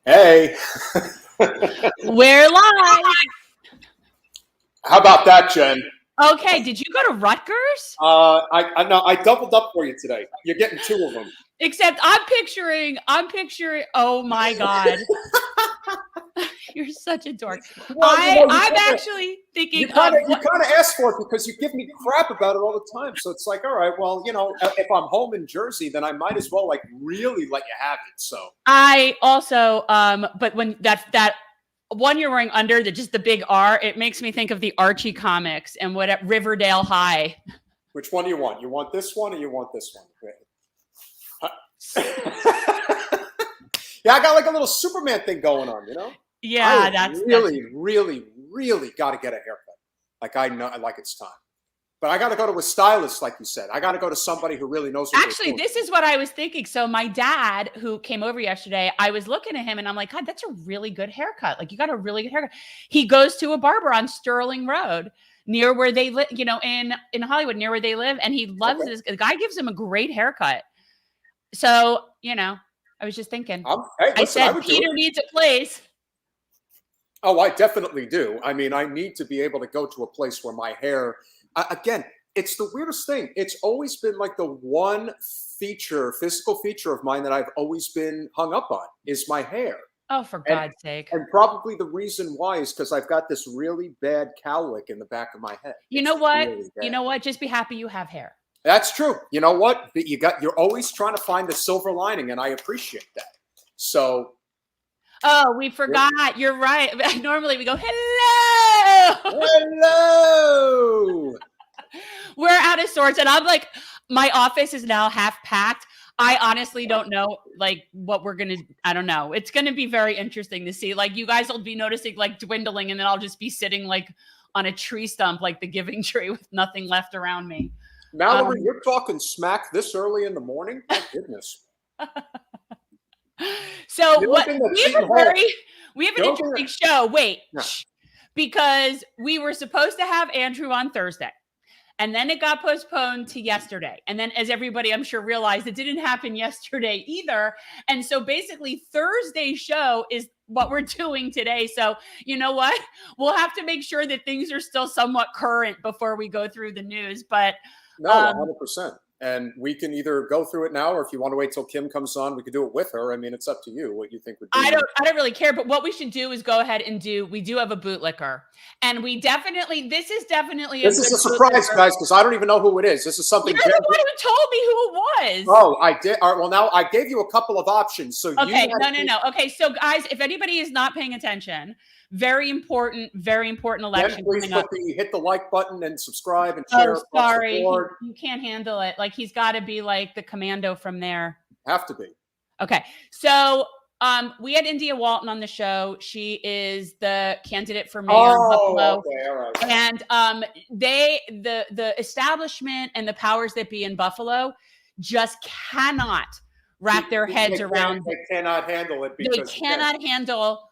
Hey. We're live. How about that, Jen? Okay, did you go to Rutgers? I doubled up for you today. You're getting two of them. Except I'm picturing, oh my God. You're such a dork. Well, I'm actually thinking you kind of asked for it because you give me crap about it all the time. So it's like, all right, well, if I'm home in Jersey, then I might as well really let you have it. So I also, but when that one you're wearing under just the big R, it makes me think of the Archie comics and what at Riverdale High. Which one do you want? You want this one or you want this one? Yeah, I got like a little Superman thing going on, Yeah, that's really got to get a haircut. Like I know, like it's time. But I got to go to a stylist, like you said. I got to go to somebody who really knows what Actually, this is what I was thinking. So my dad, who came over yesterday, I was looking at him and I'm like, God, that's a really good haircut. Like you got a really good haircut. He goes to a barber on Sterling Road near where they live, in Hollywood, near where they live. And he loves this. The guy gives him a great haircut. So, I was just thinking. I said, Peter needs a place. Oh, I definitely do. I mean, I need to be able to go to a place where my hair, again, it's the weirdest thing. It's always been like the one physical feature of mine that I've always been hung up on is my hair. Oh, for God's sake. And probably the reason why is because I've got this really bad cowlick in the back of my head. You know what? You know what? Just be happy you have hair. That's true. You know what? You're always trying to find the silver lining, and I appreciate that. So. Oh, we forgot. You're right. Normally we go, hello. Hello. We're out of sorts. And I'm like, my office is now half packed. I honestly don't know what we're going to, I don't know. It's going to be very interesting to see. You guys will be noticing dwindling, and then I'll just be sitting on a tree stump, like the Giving Tree with nothing left around me. Mallory, you're talking smack this early in the morning? My goodness. So we have an interesting show. Wait, because we were supposed to have Andrew on Thursday, and then it got postponed to yesterday. And then, as everybody I'm sure realized, it didn't happen yesterday either. And so basically Thursday's show is what we're doing today. So you know what? We'll have to make sure that things are still somewhat current before we go through the news. But no, 100%. And we can either go through it now, or if you want to wait till Kim comes on, we could do it with her. I mean, it's up to you what you think would be. I don't really care. But what we should do is go ahead and we do have a bootlicker. And this is a surprise, guys, because I don't even know who it is. This is something. You're the one who told me who it was. Oh, I did. All right, well, now I gave you a couple of options. So okay, no. Okay, so guys, if anybody is not paying attention, very important election. Please hit the like button and subscribe and share. Oh, sorry, you can't handle it. He's got to be like the commando from there. Have to be. Okay, so we had India Walton on the show. She is the candidate for mayor in Buffalo. Okay, all right. And the establishment and the powers that be in Buffalo just cannot wrap their heads around. They cannot handle it. They cannot handle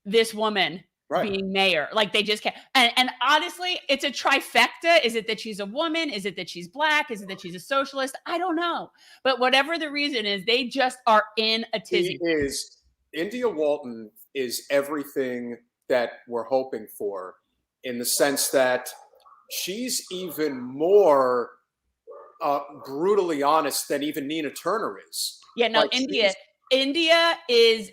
this woman being mayor. They just can't. And honestly, it's a trifecta. Is it that she's a woman? Is it that she's black? Is it that she's a socialist? I don't know. But whatever the reason is, they just are in a tizzy. India Walton is everything that we're hoping for, in the sense that she's even more brutally honest than even Nina Turner is. Yeah, no, India is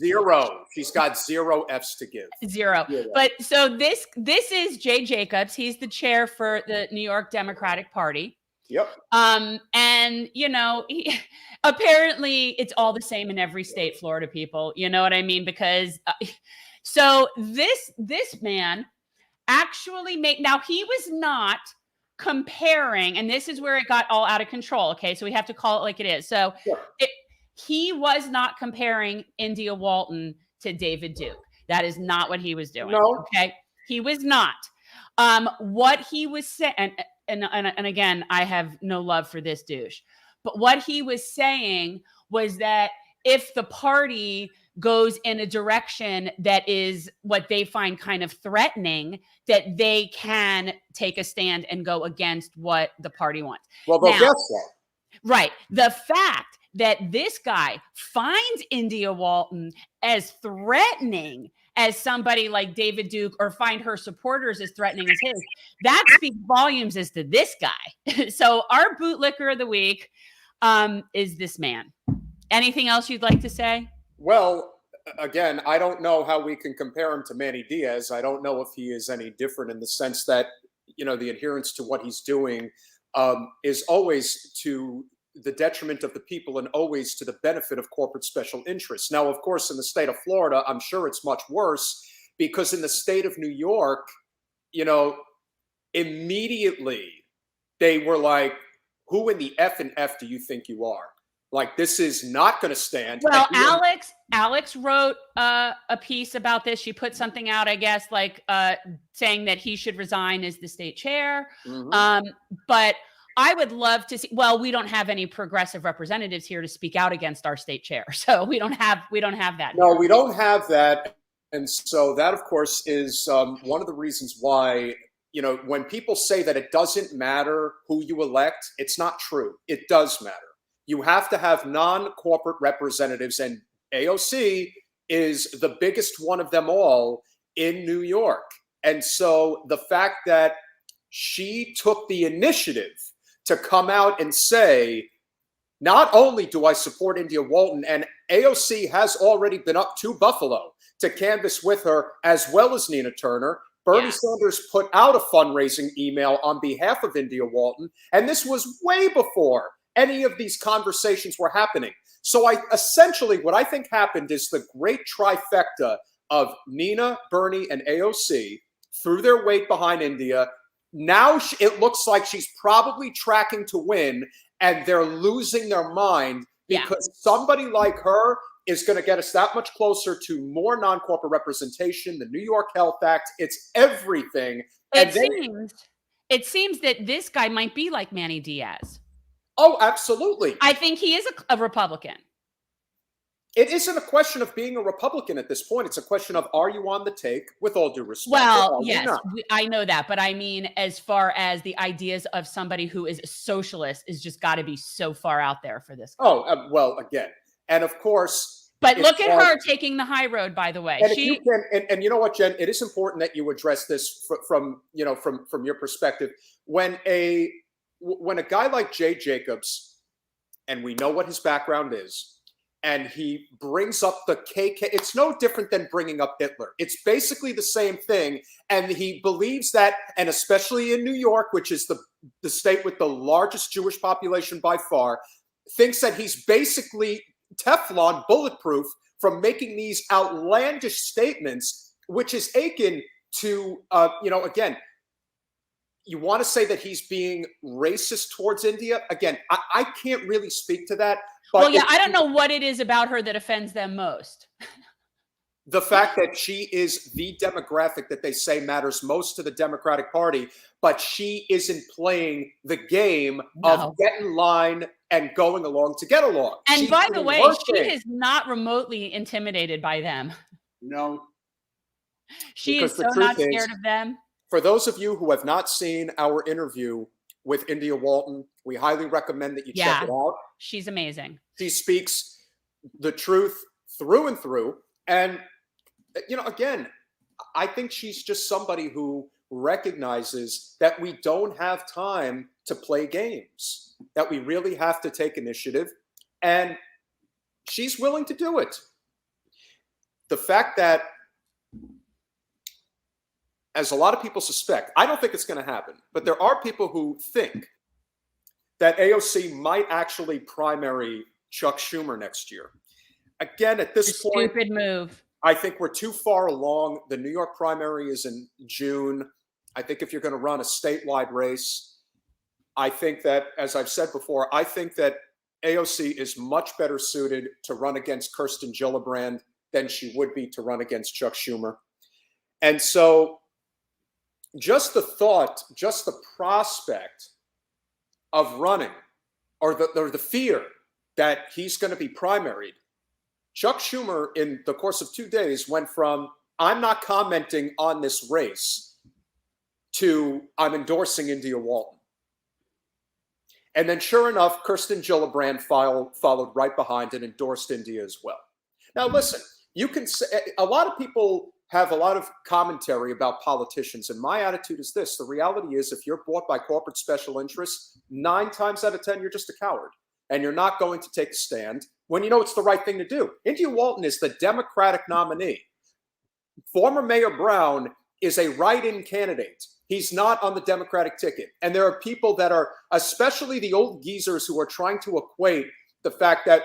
zero. She's got 0 F's to give. Zero. Yeah. But so this is Jay Jacobs. He's the chair for the New York Democratic Party. Yep. And apparently it's all the same in every state, Florida people. You know what I mean? Because so this man actually now he was not comparing, and this is where it got all out of control. Okay, so we have to call it like it is. So he was not comparing India Walton to David Duke. That is not what he was doing. No. Okay, he was not. What he was saying, and again, I have no love for this douche, but what he was saying was that if the party goes in a direction that is what they find kind of threatening, that they can take a stand and go against what the party wants. Well, they'll guess that. Right. The fact that this guy finds India Walton as threatening as somebody like David Duke, or find her supporters as threatening as his, that speaks volumes as to this guy. So our bootlicker of the week is this man. Anything else you'd like to say? Well, again, I don't know how we can compare him to Manny Diaz. I don't know if he is any different in the sense that, the adherence to what he's doing is always to the detriment of the people and always to the benefit of corporate special interests. Now, of course, in the state of Florida, I'm sure it's much worse, because in the state of New York, immediately they were like, who in the F and F do you think you are? Like, this is not going to stand. Well, Alex wrote a piece about this. She put something out, I guess, like saying that he should resign as the state chair. But I would love to see. Well, we don't have any progressive representatives here to speak out against our state chair, so we don't have that. No, we don't have that, and so that, of course, is one of the reasons why. When people say that it doesn't matter who you elect, it's not true. It does matter. You have to have non-corporate representatives, and AOC is the biggest one of them all in New York. And so the fact that she took the initiative to come out and say, not only do I support India Walton, and AOC has already been up to Buffalo to canvass with her, as well as Nina Turner. Bernie Sanders put out a fundraising email on behalf of India Walton, and this was way before any of these conversations were happening. So what I think happened is the great trifecta of Nina, Bernie, and AOC threw their weight behind India. Now it looks like she's probably tracking to win, and they're losing their mind because somebody like her is going to get us that much closer to more non-corporate representation, the New York Health Act. It's everything. It seems that this guy might be like Manny Diaz. Oh, absolutely. I think he is a Republican. It isn't a question of being a Republican at this point. It's a question of, are you on the take, with all due respect? Well, yes, I know that. But I mean, as far as the ideas of somebody who is a socialist is just got to be so far out there for this guy. Oh, well, again. And of course. But look at her taking the high road, by the way. And and you know what, Jen, it is important that you address this from your perspective. When a guy like Jay Jacobs, and we know what his background is, and he brings up the KK. It's no different than bringing up Hitler. It's basically the same thing. And he believes that, and especially in New York, which is the state with the largest Jewish population by far, thinks that he's basically Teflon bulletproof from making these outlandish statements, which is akin to, again, you want to say that he's being racist towards India? Again, I can't really speak to that. But I don't know what it is about her that offends them most. The fact that she is the demographic that they say matters most to the Democratic Party, but she isn't playing the game of get in line and going along to get along. And by the way, she is not remotely intimidated by them. No. She is so not scared of them. For those of you who have not seen our interview with India Walton, we highly recommend that you check it out. She's amazing. She speaks the truth through and through. And, again, I think she's just somebody who recognizes that we don't have time to play games, that we really have to take initiative. And she's willing to do it. The fact that, as a lot of people suspect, I don't think it's going to happen, but there are people who think that AOC might actually primary Chuck Schumer next year. Again, at this point, stupid move. I think we're too far along. The New York primary is in June. I think if you're going to run a statewide race, I think that, as I've said before, I think that AOC is much better suited to run against Kirsten Gillibrand than she would be to run against Chuck Schumer. And so just the thought, just the prospect of running, or the fear that he's going to be primaried, Chuck Schumer, in the course of 2 days, went from, I'm not commenting on this race, to I'm endorsing India Walton. And then sure enough, Kirsten Gillibrand followed right behind and endorsed India as well. Now, listen, you can say, a lot of people have a lot of commentary about politicians. And my attitude is this. The reality is, if you're bought by corporate special interests, 9 times out of 10, you're just a coward. And you're not going to take a stand when you know it's the right thing to do. India Walton is the Democratic nominee. Former Mayor Brown is a write-in candidate. He's not on the Democratic ticket. And there are people that are, especially the old geezers, who are trying to equate the fact that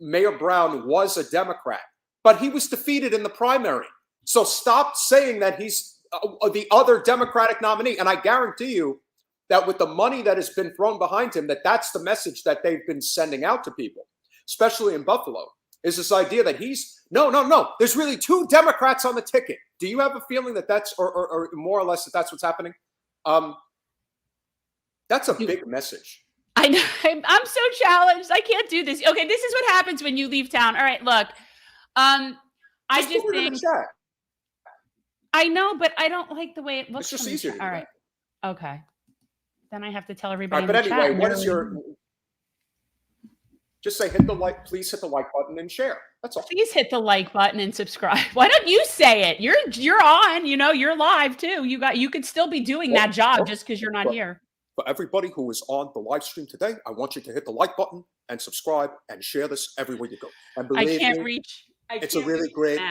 Mayor Brown was a Democrat, but he was defeated in the primary. So stop saying that he's the other Democratic nominee. And I guarantee you that with the money that has been thrown behind him, that's the message that they've been sending out to people, especially in Buffalo, is this idea that he's, no, there's really 2 Democrats on the ticket. Do you have a feeling that that's, or more or less, that that's what's happening? That's a big message. I know. I'm so challenged. I can't do this. Okay, this is what happens when you leave town. All right, look. I just think. I know, but I don't like the way it looks. It's just easier. All right. Okay. Then I have to tell everybody. But anyway, what is your? Just say please hit the like button and share. That's all. Please hit the like button and subscribe. Why don't you say it? You're on. You're live too. You could still be doing that job just because you're not here. For everybody who is on the live stream today, I want you to hit the like button and subscribe and share this everywhere you go. And believe I can't me, reach. It's a really great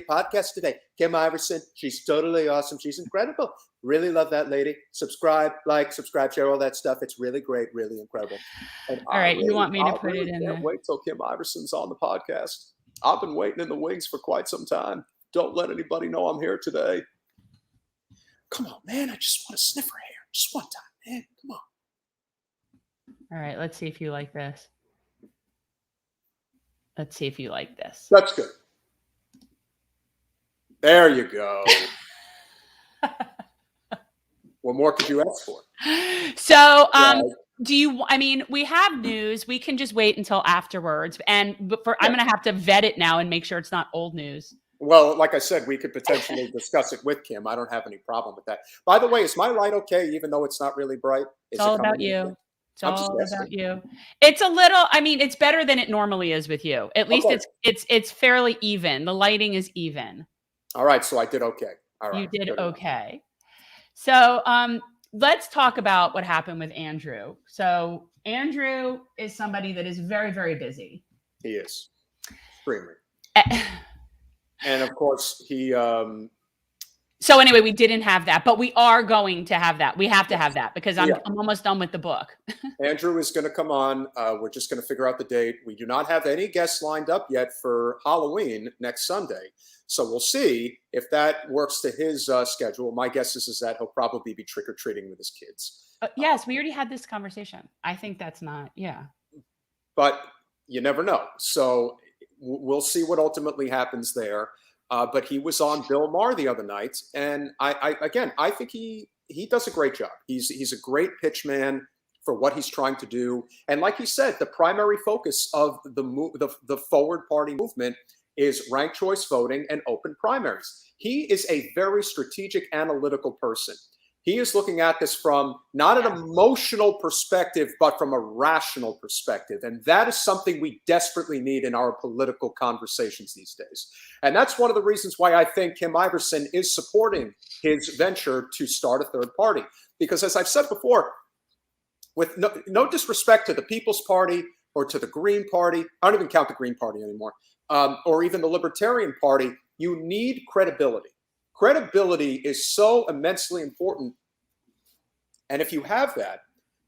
podcast today. Kim Iversen, she's totally awesome. She's incredible. Really love that lady. Subscribe, subscribe, share all that stuff. It's really great, really incredible. And all right, you want me to put it in there? Wait till Kim Iversen's on the podcast. I've been waiting in the wings for quite some time. Don't let anybody know I'm here today. Come on, man. I just want to sniff her hair. Just one time, man. Come on. All right, let's see if you like this. Let's see if you like this. That's good. There you go. What more could you ask for? So, we have news. We can just wait until afterwards. I'm going to have to vet it now and make sure it's not old news. Well, like I said, we could potentially discuss it with Kim. I don't have any problem with that. By the way, is my light okay, even though it's not really bright? It's all about you. It's all about you. It's a little, it's better than it normally is with you. At least it's fairly even. The lighting is even. All right. So I did okay. All right. You did okay. So let's talk about what happened with Andrew. So Andrew is somebody that is very, very busy. He is. Extremely. And of course, he. So anyway, we didn't have that, but we are going to have that. We have to have that because I'm almost done with the book. Andrew is going to come on. We're just going to figure out the date. We do not have any guests lined up yet for Halloween next Sunday. So we'll see if that works to his schedule. My guess is that he'll probably be trick-or-treating with his kids. Yes, we already had this conversation. I think that's not, But you never know. So we'll see what ultimately happens there. But he was on Bill Maher the other night, and I think he does a great job. He's a great pitch man for what he's trying to do, and like he said, the primary focus of the Forward Party movement is ranked choice voting and open primaries. He is a very strategic, analytical person. He is looking at this from not an emotional perspective, but from a rational perspective. And that is something we desperately need in our political conversations these days. And that's one of the reasons why I think Kim Iversen is supporting his venture to start a third party. Because as I've said before, with no disrespect to the People's Party or to the Green Party, I don't even count the Green Party anymore, or even the Libertarian Party, you need credibility. Credibility is so immensely important. And if you have that,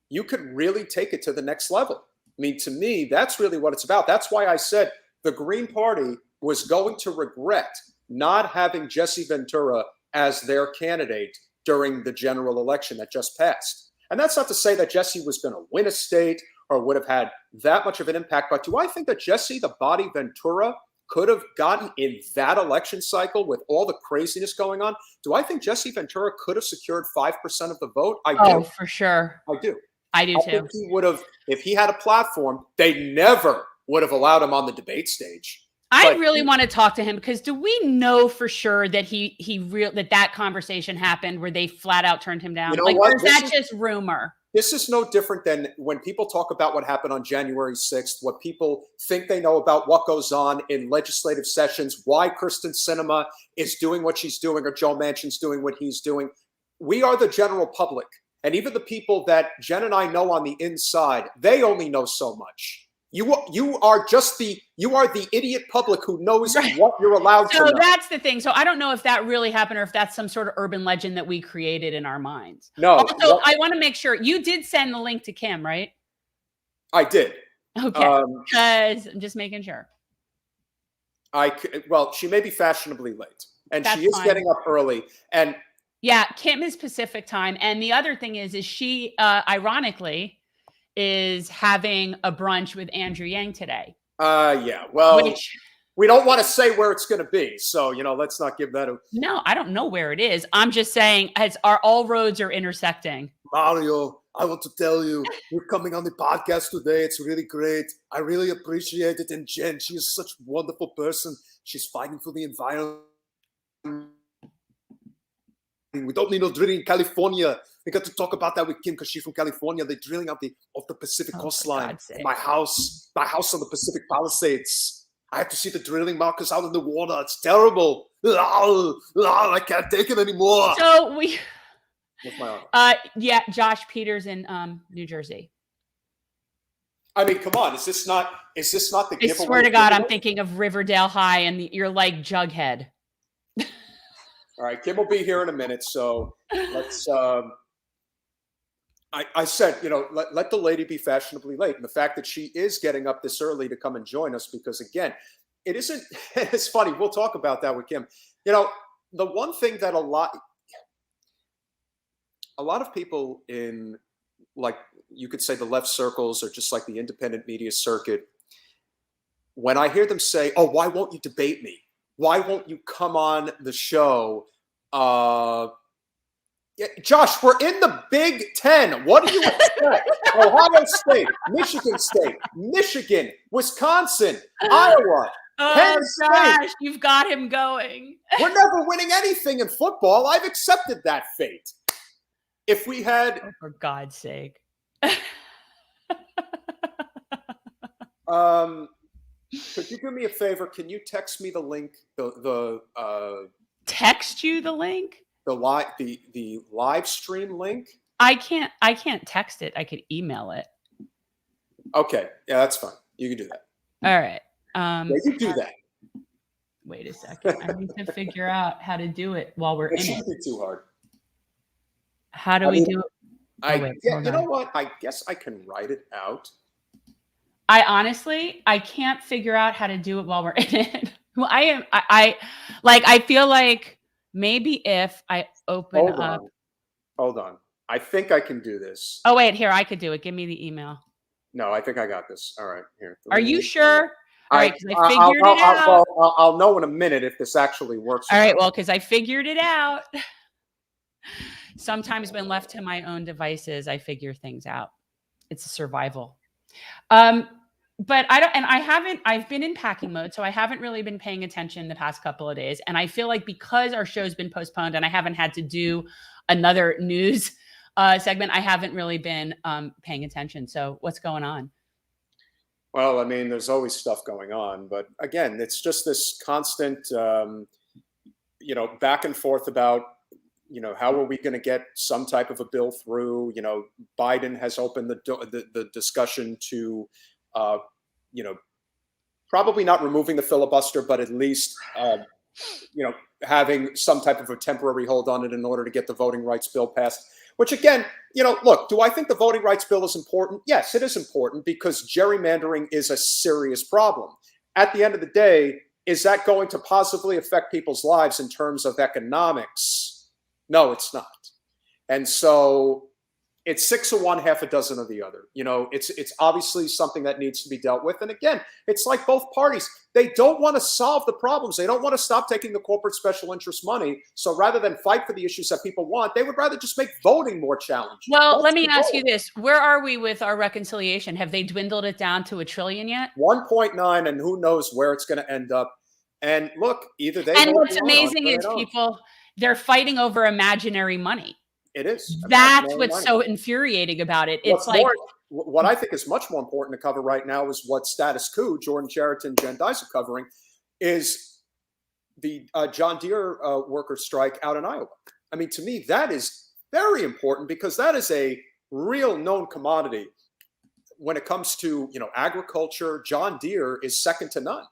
you could really take it to the next level. I mean, to me, that's really what it's about. That's why I said the Green Party was going to regret not having Jesse Ventura as their candidate during the general election that just passed. And that's not to say that Jesse was going to win a state or would have had that much of an impact. But do I think that Jesse, the body Ventura, could have gotten in that election cycle with all the craziness going on? Do I think Jesse Ventura could have secured 5% of the vote? I do. Oh, for sure. I do. I do too. Think he would have, if he had a platform, they never would have allowed him on the debate stage. I really want to talk to him because do we know for sure that that conversation happened where they flat out turned him down? You know what? Or is that just rumor? This is no different than when people talk about what happened on January 6th, what people think they know about what goes on in legislative sessions, why Kristen Sinema is doing what she's doing or Joe Manchin's doing what he's doing. We are the general public. And even the people that Jen and I know on the inside, they only know so much. You are the idiot public who knows what you're allowed to know. So that's the thing. So I don't know if that really happened or if that's some sort of urban legend that we created in our minds. No. Also, I want to make sure you did send the link to Kim, right? I did. Okay. Because I'm just making sure. Well, she may be fashionably late, and That's she is fine. getting up early. And yeah, Kim is Pacific time. And the other thing is she, ironically, is having a brunch with Andrew Yang today. Yeah. Well, we don't want to say where it's going to be. So, let's not give that a... No, I don't know where it is. I'm just saying all roads are intersecting. Mario, I want to tell you, you're coming on the podcast today. It's really great. I really appreciate it. And Jen, she is such a wonderful person. She's fighting for the environment. We don't need no drilling in California. We got to talk about that with Kim because she's from California. They're drilling out off the Pacific coastline. My house on the Pacific Palisades. I have to see the drilling markers out in the water. It's terrible. I can't take it anymore. So yeah, Josh Peters in New Jersey. I mean, come on. Is this not the giveaway? I swear to God, I'm thinking of Riverdale High and you're like Jughead. All right, Kim will be here in a minute, so let's. I said, let the lady be fashionably late, and the fact that she is getting up this early to come and join us, because again, it isn't. It's funny. We'll talk about that with Kim. The one thing that a lot of people in, like, you could say the left circles or just like the independent media circuit, when I hear them say, "Oh, why won't you debate me? Why won't you come on the show?" Yeah, Josh, we're in the Big Ten. What do you expect? Ohio State, Michigan State, Michigan, Wisconsin, Iowa, Penn State. Gosh, you've got him going. We're never winning anything in football. I've accepted that fate. If we had... Oh, for God's sake. Could you do me a favor? Can you text me the link? Text you the link? The live stream link? I can't text it. I could email it. Okay. Yeah, that's fine. You can do that. All right. Yeah, you do that. Wait a second. I need to figure out how to do it while we're in it. It shouldn't be too hard. How do we do it? You know what? I guess I can write it out. I honestly can't figure out how to do it while we're in it. Well, I feel like maybe if I open up. Hold on. I think I can do this. Oh, wait, here, I could do it. Give me the email. No, I think I got this. All right, here. Are you sure? All right, because I figured it out. I'll know in a minute if this actually works. All right, well, because I figured it out. Sometimes when left to my own devices, I figure things out. It's a survival. But I've been in packing mode, so I haven't really been paying attention the past couple of days. And I feel like because our show's been postponed and I haven't had to do another news segment, I haven't really been paying attention. So what's going on? Well, I mean, there's always stuff going on, but again, it's just this constant, back and forth about, how are we going to get some type of a bill through? Biden has opened the discussion to, probably not removing the filibuster, but at least, having some type of a temporary hold on it in order to get the voting rights bill passed. Which again, look, do I think the voting rights bill is important? Yes, it is important because gerrymandering is a serious problem. At the end of the day, is that going to positively affect people's lives in terms of economics? No, it's not. And so it's 6 of one, half a dozen of the other. It's obviously something that needs to be dealt with. And again, it's like both parties. They don't want to solve the problems. They don't want to stop taking the corporate special interest money. So rather than fight for the issues that people want, they would rather just make voting more challenging. Well, let me ask you this. Where are we with our reconciliation? Have they dwindled it down to $1 trillion yet? 1.9, and who knows where it's going to end up. And look, either they... And what's amazing is they're fighting over imaginary money. It is. That's what's so infuriating about it. It's like what I think is much more important to cover right now is what Status Coup, Jordan Chariton, Jen Dice are covering, is the John Deere workers' strike out in Iowa. I mean, to me, that is very important because that is a real known commodity when it comes to, agriculture. John Deere is second to none.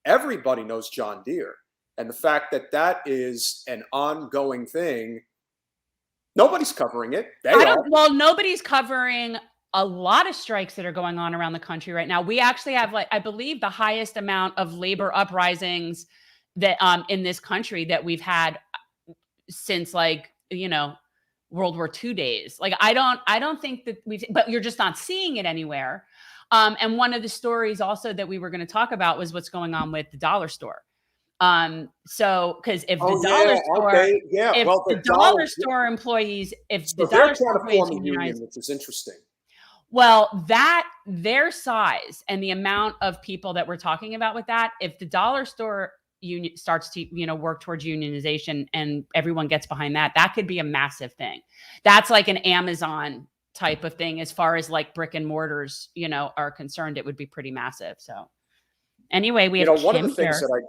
Everybody knows John Deere. And the fact that that is an ongoing thing, nobody's covering it. Well, nobody's covering a lot of strikes that are going on around the country right now. We actually have, I believe, the highest amount of labor uprisings that in this country that we've had since World War II days. Like, I don't think that but you're just not seeing it anywhere. And one of the stories also that we were going to talk about was what's going on with the dollar store. So, because if the dollar store, dollar store employees, the dollar store employees unionize, which is interesting. Well, their size and the amount of people that we're talking about with that, if the dollar store union starts to, work towards unionization and everyone gets behind that, that could be a massive thing. That's like an Amazon type of thing. As far as like brick and mortars, are concerned, it would be pretty massive. So anyway, we have one Kim of the things here. that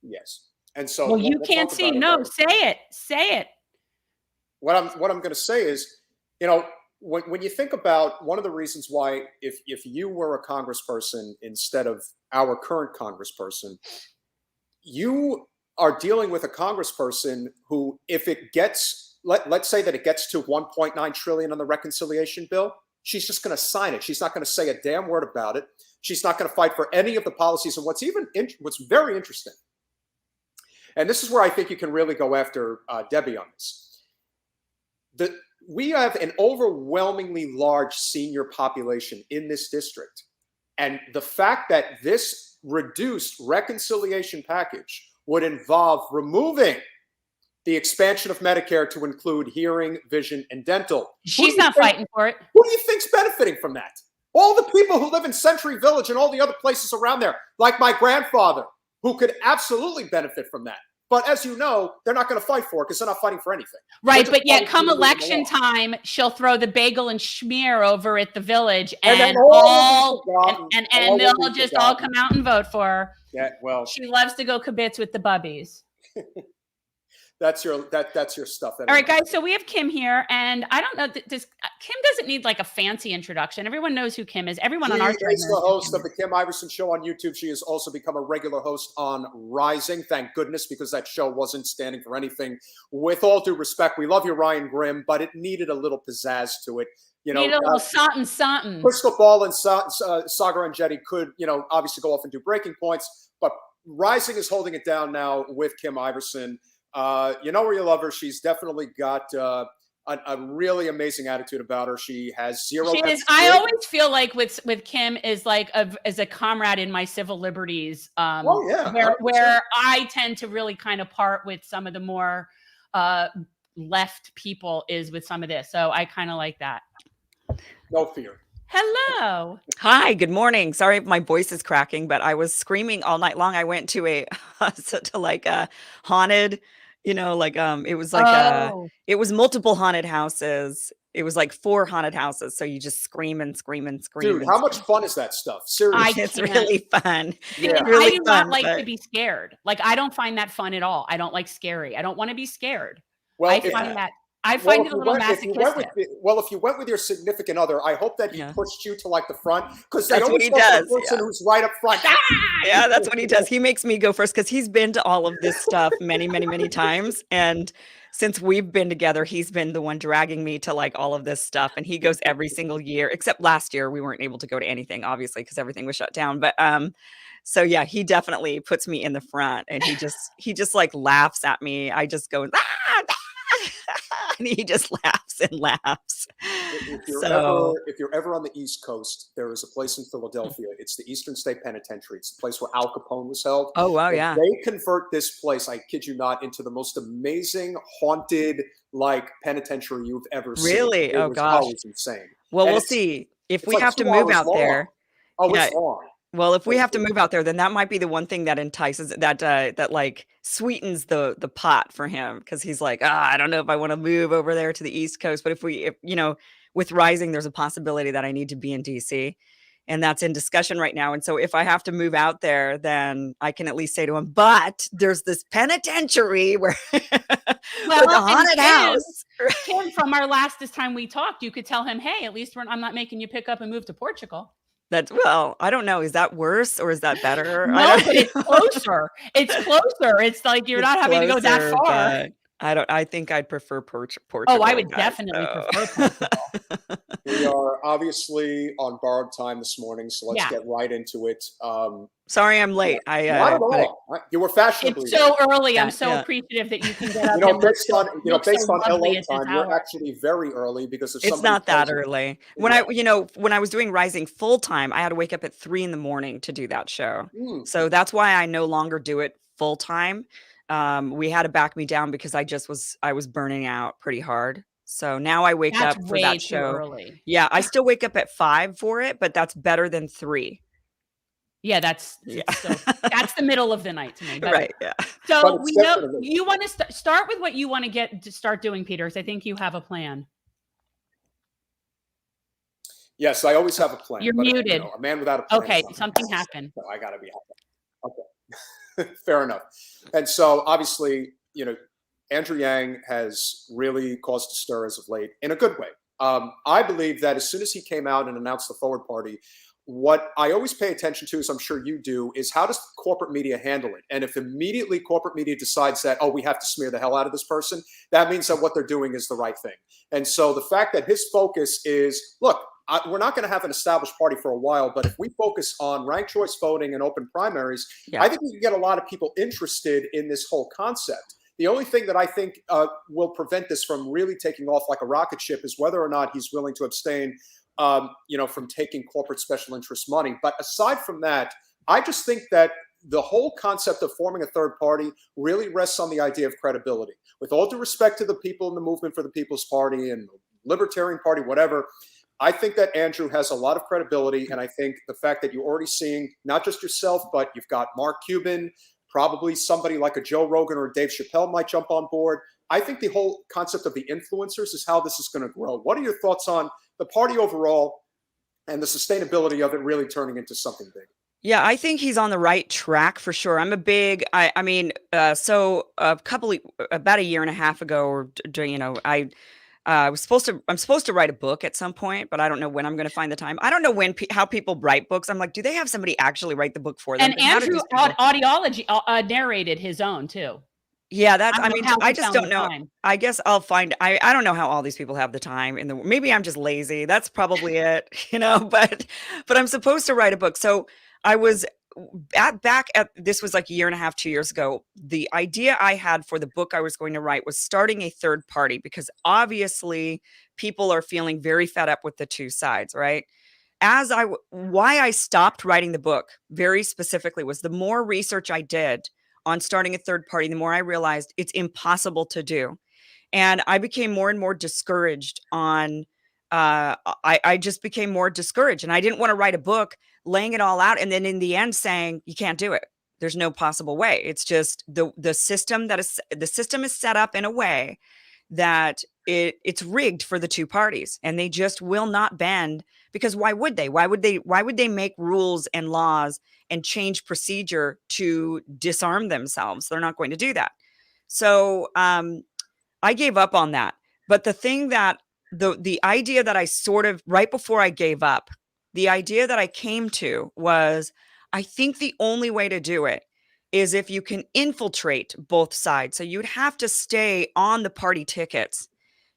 yes. And so, well, you can't see. No, say it. What I'm going to say is, when you think about one of the reasons why, if you were a congressperson instead of our current congressperson, you are dealing with a congressperson who, if it gets, let's say that it gets to 1.9 trillion on the reconciliation bill, she's just going to sign it. She's not going to say a damn word about it. She's not going to fight for any of the policies. And what's very interesting, and this is where I think you can really go after Debbie on this. We have an overwhelmingly large senior population in this district. And the fact that this reduced reconciliation package would involve removing the expansion of Medicare to include hearing, vision, and dental. She's not fighting for it. Who do you think's benefiting from that? All the people who live in Century Village and all the other places around there, like my grandfather, who could absolutely benefit from that. But as you know, they're not going to fight for it because they're not fighing for anything. Right, but yet come election time, she'll throw the bagel and schmear over at the village, and they'll just all come out and vote for her. Yeah, well, she loves to go kibitz with the bubbies. That's your stuff. Anyway. All right, guys. So we have Kim here, and I don't know. Kim doesn't need like a fancy introduction. Everyone knows who Kim is. Everyone on our show is the host of the Kim Iversen Show on YouTube. She has also become a regular host on Rising. Thank goodness, because that show wasn't standing for anything. With all due respect, we love you, Ryan Grimm, but it needed a little pizzazz to it. Needed a little something. Crystal Ball and Sagar and Jetty could, obviously go off and do breaking points, but Rising is holding it down now with Kim Iversen. You know where you love her. She's definitely got a really amazing attitude about her. She has zero. She is. I always feel like with Kim is like as a comrade in my civil liberties. Where I tend to really kind of part with some of the more left people is with some of this. So I kind of like that. No fear. Hello. Hi, good morning. Sorry if my voice is cracking, but I was screaming all night long. I went to a haunted, it was like it was multiple haunted houses. It was like 4 haunted houses. So you just scream and scream and scream. Dude, how much fun is that stuff? Seriously. It's really fun. Yeah. Really I do not like to be scared. Like, I don't find that fun at all. I don't like scary. I don't want to be scared. Well, I find it a little masochistic. If you went with your significant other, I hope that he pushed you to like the front, because that's what he does. The person who's right up front. Yeah, that's what he does. He makes me go first because he's been to all of this stuff many, many, many times. And since we've been together, he's been the one dragging me to like all of this stuff. And he goes every single year, except last year we weren't able to go to anything, obviously, because everything was shut down. But so yeah, he definitely puts me in the front, and he just like laughs at me. I just go and he just laughs and laughs. If you're ever on the East Coast, there is a place in Philadelphia. It's the Eastern State Penitentiary. It's the place where Al Capone was held. Oh, wow, yeah. They convert this place, I kid you not, into the most amazing, haunted, penitentiary you've ever seen. Really? Oh, gosh. It's insane. Well, we'll see. If we have to move out there. Oh, it's long. Well, if we have to move out there, then that might be the one thing that entices that like sweetens the pot for him, because he's like, I don't know if I want to move over there to the East Coast. But if with Rising, there's a possibility that I need to be in DC, and that's in discussion right now. And so if I have to move out there, then I can at least say to him, but there's this penitentiary where with the haunted house. Kim, from our last time we talked, you could tell him, hey, at least I'm not making you pick up and move to Portugal. Well, I don't know. Is that worse or is that better? No, but it's closer. It's closer. It's like you're not having to go that far. I think I'd prefer Portugal. Oh, I would definitely prefer Portugal. We are obviously on borrowed time this morning, so let's get right into it. Sorry, I'm late. Not at all. You were fashionably. It's so early. I'm so appreciative that you can get up. Based on LA time, you're actually very early because it's not that early. When I was doing Rising full time, I had to wake up at 3 a.m. to do that show. So that's why I no longer do it full time. We had to back me down because I was burning out pretty hard. So now I wake up for that show. Early. Yeah, I still wake up at 5 for it, but that's better than 3. Yeah, that's the middle of the night to me. Right. Yeah. So we know you want to start with what you want to start doing, Peter. I think you have a plan. Yes, I always have a plan. You're muted. A man without a plan. Okay, something happened. So I got to be happy. Okay, fair enough. And so obviously, Andrew Yang has really caused a stir as of late in a good way. I believe that as soon as he came out and announced the Forward Party, what I always pay attention to, as I'm sure you do, is how does corporate media handle it? And if immediately corporate media decides that, we have to smear the hell out of this person, that means that what they're doing is the right thing. And so the fact that his focus is, look, we're not going to have an established party for a while, but if we focus on ranked choice voting and open primaries, I think we can get a lot of people interested in this whole concept. The only thing that I think will prevent this from really taking off like a rocket ship is whether or not he's willing to abstain from taking corporate special interest money. But aside from that, I just think that the whole concept of forming a third party really rests on the idea of credibility. With all due respect to the people in the Movement for the People's Party and the Libertarian Party, whatever, I think that Andrew has a lot of credibility. And I think the fact that you're already seeing not just yourself, but you've got Mark Cuban, probably somebody like a Joe Rogan or a Dave Chappelle might jump on board. I think the whole concept of the influencers is how this is going to grow. What are your thoughts on the party overall and the sustainability of it really turning into something big? Yeah, I think he's on the right track for sure. I'm a big, so about a year and a half ago, I'm supposed to write a book at some point, but I don't know when I'm going to find the time. I don't know how people write books. I'm like, do they have somebody actually write the book for them? And Andrew Audiology narrated his own too. Yeah, I just don't know. I guess I'll find. I don't know how all these people have the time maybe I'm just lazy. That's probably it, But I'm supposed to write a book. So I was this was like a year and a half, 2 years ago. The idea I had for the book I was going to write was starting a third party, because obviously people are feeling very fed up with the two sides, right? Why I stopped writing the book very specifically was the more research I did on starting a third party, the more I realized it's impossible to do. And I became more and more discouraged I just became more discouraged, and I didn't want to write a book laying it all out and then in the end saying you can't do it. There's no possible way. It's just the system is set up in a way that it's rigged for the two parties, and they just will not bend, because why would they? Why would they make rules and laws and change procedure to disarm themselves? They're not going to do that. So I gave up on that. But the thing that the idea that I sort of, right before I gave up, the idea that I came to was, I think the only way to do it is if you can infiltrate both sides. So you'd have to stay on the party tickets.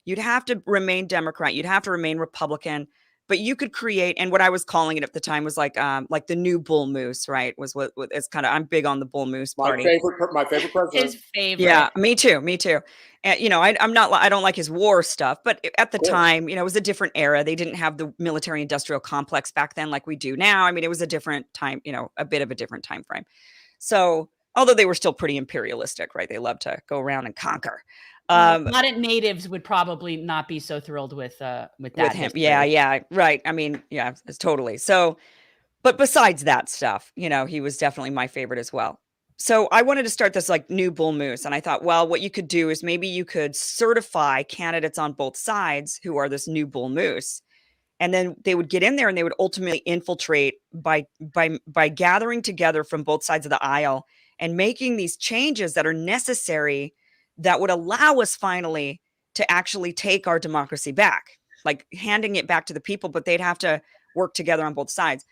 You'd have to remain Democrat. You'd have to remain Republican. But you could create, and what I was calling it at the time was like the new bull moose, right? Was what it's kind of. I'm big on the bull moose party. My favorite president. His favorite. Yeah, me too. And I don't like his war stuff, but at the time, it was a different era. They didn't have the military-industrial complex back then like we do now. I mean, it was a different time, a bit of a different time frame. So, although they were still pretty imperialistic, right? They loved to go around and conquer. A lot of natives would probably not be so thrilled with that. With him. Yeah, right. I mean, yeah, it's totally. So But besides that stuff, he was definitely my favorite as well. So I wanted to start this like new bull moose. And I thought, well, what you could do is maybe you could certify candidates on both sides who are this new bull moose. And then they would get in there and they would ultimately infiltrate by gathering together from both sides of the aisle and making these changes that are necessary that would allow us finally to actually take our democracy back, like handing it back to the people, but they'd have to work together on both sides.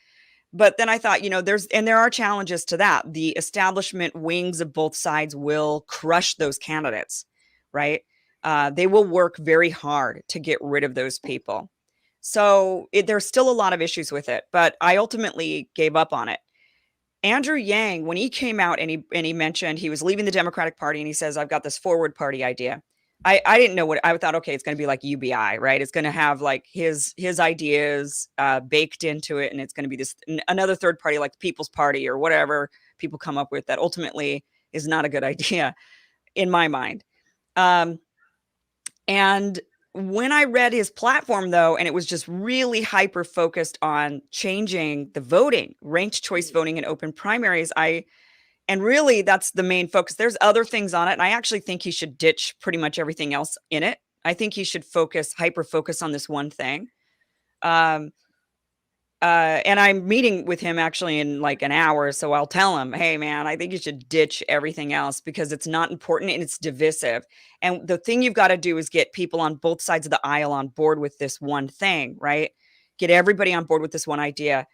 But then I thought, there are challenges to that. The establishment wings of both sides will crush those candidates, right? They will work very hard to get rid of those people. So there's still a lot of issues with it, but I ultimately gave up on it. Andrew Yang, when he came out and he mentioned he was leaving the Democratic Party and he says, I've got this forward party idea. I didn't know I thought, okay, it's going to be like UBI, right? It's going to have like his ideas baked into it. And it's going to be another third party like the People's Party or whatever people come up with that ultimately is not a good idea in my mind. And when I read his platform, though, and it was just really hyper focused on changing the voting, ranked choice voting and open primaries, and really that's the main focus. There's other things on it. And I actually think he should ditch pretty much everything else in it. I think he should hyper focus on this one thing. And I'm meeting with him actually in like an hour. So I'll tell him, hey, man, I think you should ditch everything else because it's not important and it's divisive. And the thing you've got to do is get people on both sides of the aisle on board with this one thing, right? Get everybody on board with this one idea.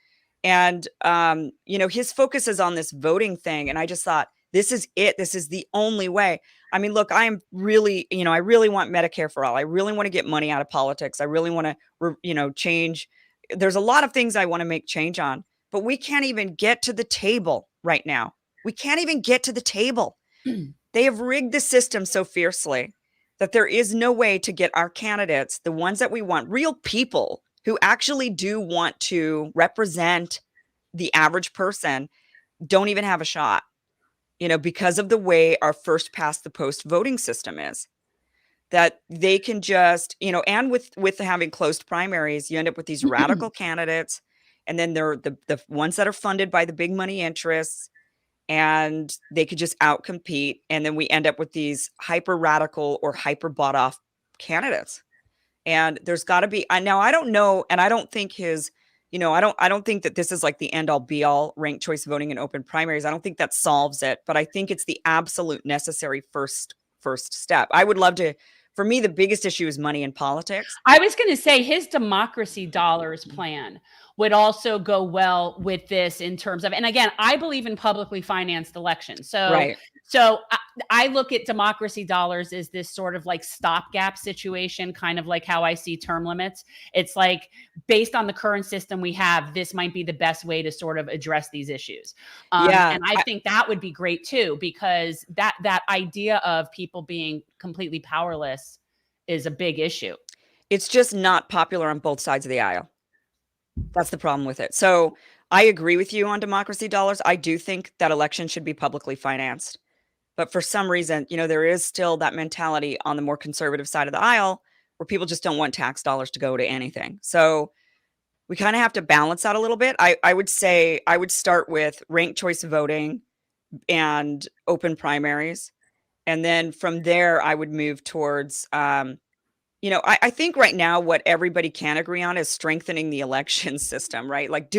And, his focus is on this voting thing. And I just thought, this is it. This is the only way. I mean, look, I am really, I really want Medicare for all. I really want to get money out of politics. I really want to, change. There's a lot of things I want to make change on, but we can't even get to the table right now. We can't even get to the table. They have rigged the system so fiercely that there is no way to get our candidates, the ones that we want, real people who actually do want to represent the average person, don't even have a shot, because of the way our first past the post voting system is. That they can just, and with having closed primaries, you end up with these radical candidates, and then they're the ones that are funded by the big money interests, and they could just outcompete, and then we end up with these hyper radical or hyper bought off candidates. And there's got to be. Now I don't know, and I don't think I don't think that this is like the end all be all ranked choice voting and open primaries. I don't think that solves it, but I think it's the absolute necessary first step. I would love to. For me, the biggest issue is money in politics. I was going to say his democracy dollars plan would also go well with this in terms of, and again, I believe in publicly financed elections. So, right. So I look at democracy dollars as this sort of like stopgap situation, kind of like how I see term limits. It's like based on the current system we have, this might be the best way to sort of address these issues. And I think that would be great too, because that idea of people being completely powerless is a big issue. It's just not popular on both sides of the aisle. That's the problem with it. So I agree with you on democracy dollars. I do think that elections should be publicly financed. But for some reason, there is still that mentality on the more conservative side of the aisle where people just don't want tax dollars to go to anything. So we kind of have to balance that a little bit. I would say I would start with ranked choice voting and open primaries. And then from there, I would move towards, I think right now what everybody can agree on is strengthening the election system, right? Like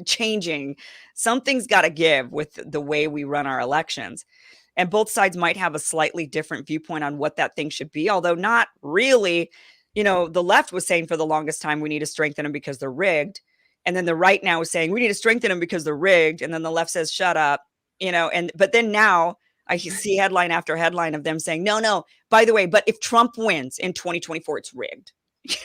changing, something's got to give with the way we run our elections. And both sides might have a slightly different viewpoint on what that thing should be, although not really. The left was saying for the longest time, we need to strengthen them because they're rigged. And then the right now is saying we need to strengthen them because they're rigged. And then the left says, shut up, but then now I see headline after headline of them saying, no, by the way, but if Trump wins in 2024, it's rigged.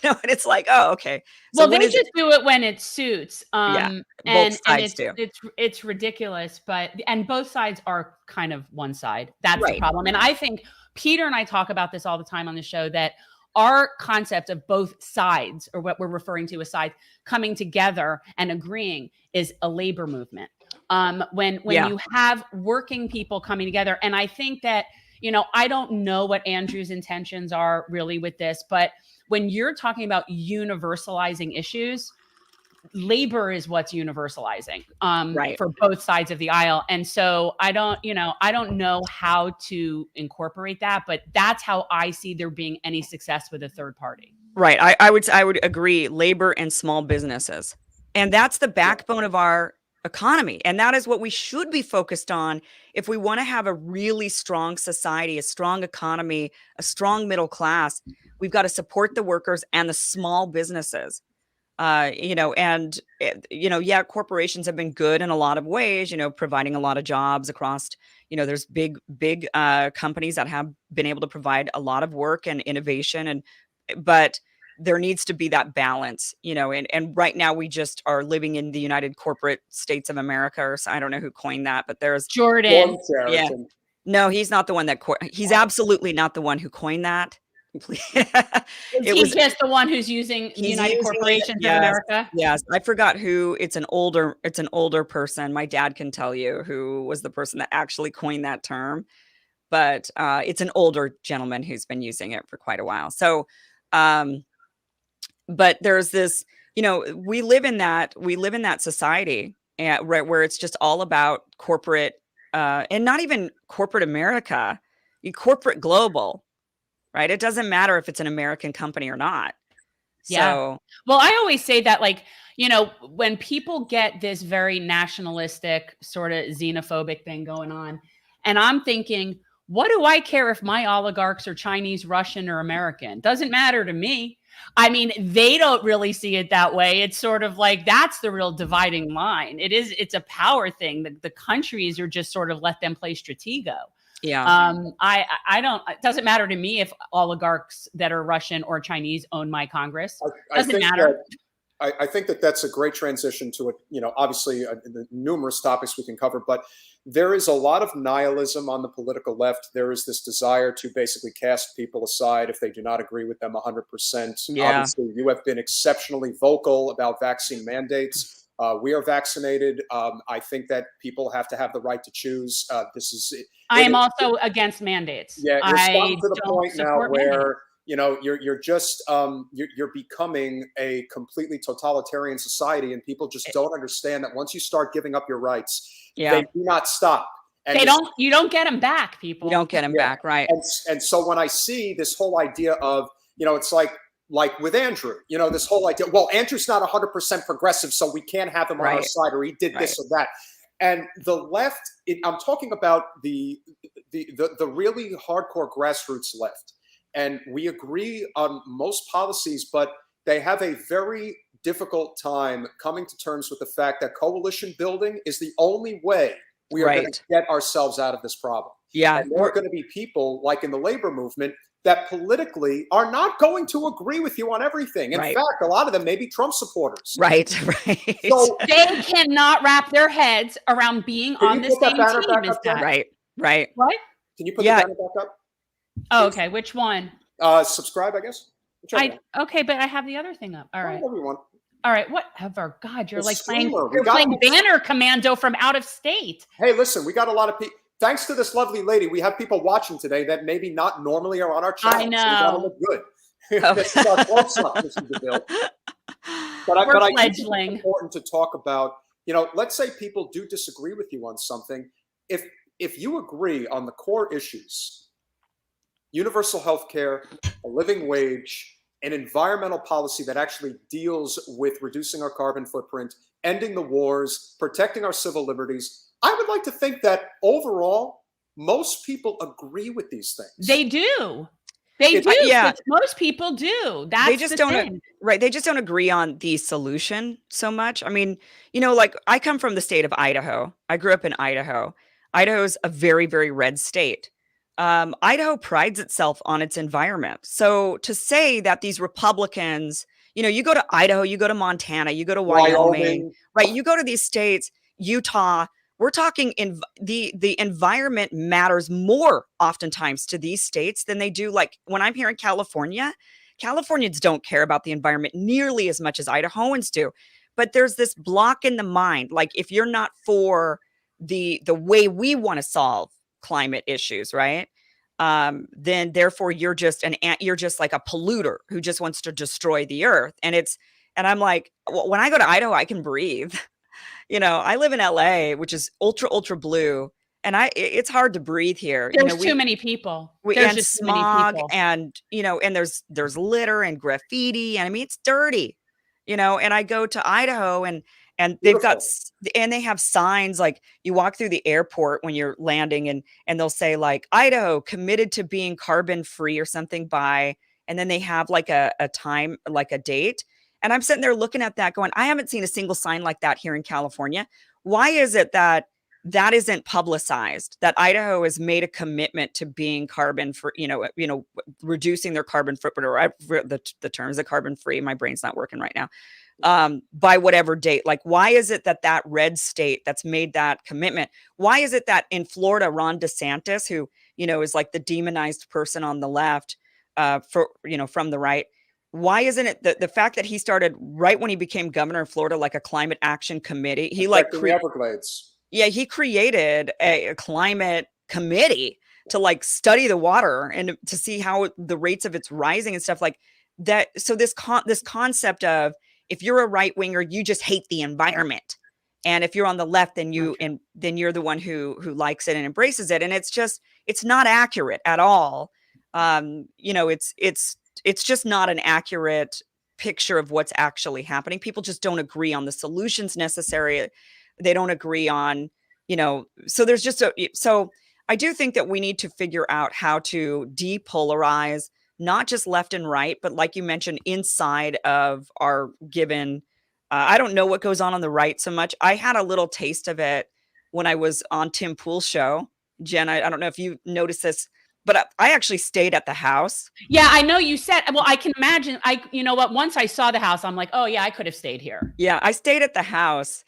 And it's like, oh, okay. So well, they just do it when it suits. Both sides do. It's ridiculous, and both sides are kind of one side. That's right. The problem. And I think Peter and I talk about this all the time on the show, that our concept of both sides, or what we're referring to as sides, coming together and agreeing is a labor movement. When you have working people coming together. And I think that, I don't know what Andrew's intentions are really with this, but when you're talking about universalizing issues, labor is what's universalizing Right. for both sides of the aisle. And so I don't know how to incorporate that, but that's how I see there being any success with a third party. Right. I would agree. Labor and small businesses. And that's the backbone of our economy. And that is what we should be focused on if we want to have a really strong society, a strong economy, a strong middle class. We've got to support the workers and the small businesses. Yeah, corporations have been good in a lot of ways, providing a lot of jobs across, there's big companies that have been able to provide a lot of work and innovation, but there needs to be that balance, and right now we just are living in the United Corporate States of America, or I don't know who coined that, but there's Jordan. Yeah. No, he's not the one he's absolutely not the one who coined that. He's just the one who's using United Corporations of America. Yes, I forgot who. It's an older person. My dad can tell you who was the person that actually coined that term, but it's an older gentleman who's been using it for quite a while. So, but there's this, we live in that society where it's just all about corporate, and not even corporate America, corporate global. Right. It doesn't matter if it's an American company or not. Yeah. So, well, I always say that, when people get this very nationalistic sort of xenophobic thing going on, and I'm thinking, what do I care if my oligarchs are Chinese, Russian, or American? Doesn't matter to me. I mean, they don't really see it that way. It's sort of like, that's the real dividing line. It's a power thing. The countries are just sort of let them play Stratego. Yeah. I don't, it doesn't matter to me if oligarchs that are Russian or Chinese own my Congress. Doesn't matter. I think that's a great transition to it. Obviously the numerous topics we can cover, but there is a lot of nihilism on the political left. There is this desire to basically cast people aside if they do not agree with them 100%. Yeah. Obviously, you have been exceptionally vocal about vaccine mandates. We are vaccinated. I think that people have to have the right to choose. I am also against mandates. Yeah, you're I to the point now where mandates. you're becoming a completely totalitarian society, and people just don't understand that once you start giving up your rights, they do not stop. And you don't get them back, people. You don't get them back, right? And so when I see this whole idea of, it's like with Andrew, this whole idea, well, Andrew's not 100% progressive, so we can't have him on our side, or he did this or that. And the left, I'm talking about the really hardcore grassroots left. And we agree on most policies, but they have a very difficult time coming to terms with the fact that coalition building is the only way we are going to get ourselves out of this problem. Yeah. And there are going to be people like in the labor movement that politically are not going to agree with you on everything. In fact, a lot of them may be Trump supporters. Right. So they cannot wrap their heads around being on the same team as that. Right. What? Can you put the banner back up? Oh, okay. Which one? Subscribe, I guess. Okay, but I have the other thing up. All right. Everyone. All right. Whatever. God, you're playing Schumer. Banner Commando from out of state. Hey, listen, we got a lot of people. Thanks to this lovely lady, we have people watching today that maybe not normally are on our channel. I know. So we gotta look good. This is our close up, Mr. DeVille. But I think it's important to talk about, let's say people do disagree with you on something. If you agree on the core issues, universal health care, a living wage, an environmental policy that actually deals with reducing our carbon footprint, ending the wars, protecting our civil liberties, I would like to think that overall, most people agree with these things. They do. They do. Yeah. Most people do. That's they just don't. Right. They just don't agree on the solution so much. I mean, I come from the state of Idaho. I grew up in Idaho. Idaho's a very, very red state. Idaho prides itself on its environment. So to say that these Republicans, you go to Idaho, you go to Montana, you go to Wyoming, right? You go to these states, Utah. We're talking in the environment matters more oftentimes to these states than they do. Like when I'm here in California, Californians don't care about the environment nearly as much as Idahoans do. But there's this block in the mind. Like if you're not for the way we want to solve climate issues, right? Then therefore you're just like a polluter who just wants to destroy the earth. And And I'm like, well, when I go to Idaho, I can breathe. I live in LA, which is ultra blue, and it's hard to breathe here. There's too many people. There's just smog, too many people. And there's litter and graffiti, and I mean it's dirty. And I go to Idaho, and they've got, and they have signs, like you walk through the airport when you're landing, and they'll say like Idaho committed to being carbon free or something by, and then they have like a time, like a date. And I'm sitting there looking at that going, I haven't seen a single sign like that here in California. Why is it that isn't publicized, that Idaho has made a commitment to being carbon free, reducing their carbon footprint, or the terms of carbon free, my brain's not working right now, by whatever date? Like, why is it that red state that's made that commitment? Why is it that in Florida, Ron DeSantis, who, is like the demonized person on the left, from the right, why isn't it the fact that he started right when he became governor of Florida, like a climate action committee? He like the Everglades. Yeah, he created a climate committee to like study the water and to see how the rates of it's rising and stuff like that. So this concept of, if you're a right winger, you just hate the environment, and if you're on the left, then then you're the one who likes it and embraces it. And it's not accurate at all. It's just not an accurate picture of what's actually happening. People just don't agree on the solutions necessary. They don't agree on, so there's just so I do think that we need to figure out how to depolarize, not just left and right, but like you mentioned, inside of our given, I don't know what goes on the right so much. I had a little taste of it when I was on Tim Pool's show. Jen, I don't know if you noticed this, but I actually stayed at the house. Yeah, I know you said, well, I can imagine. You know what? Once I saw the house, I'm like, oh yeah, I could have stayed here. Yeah, I stayed at the house,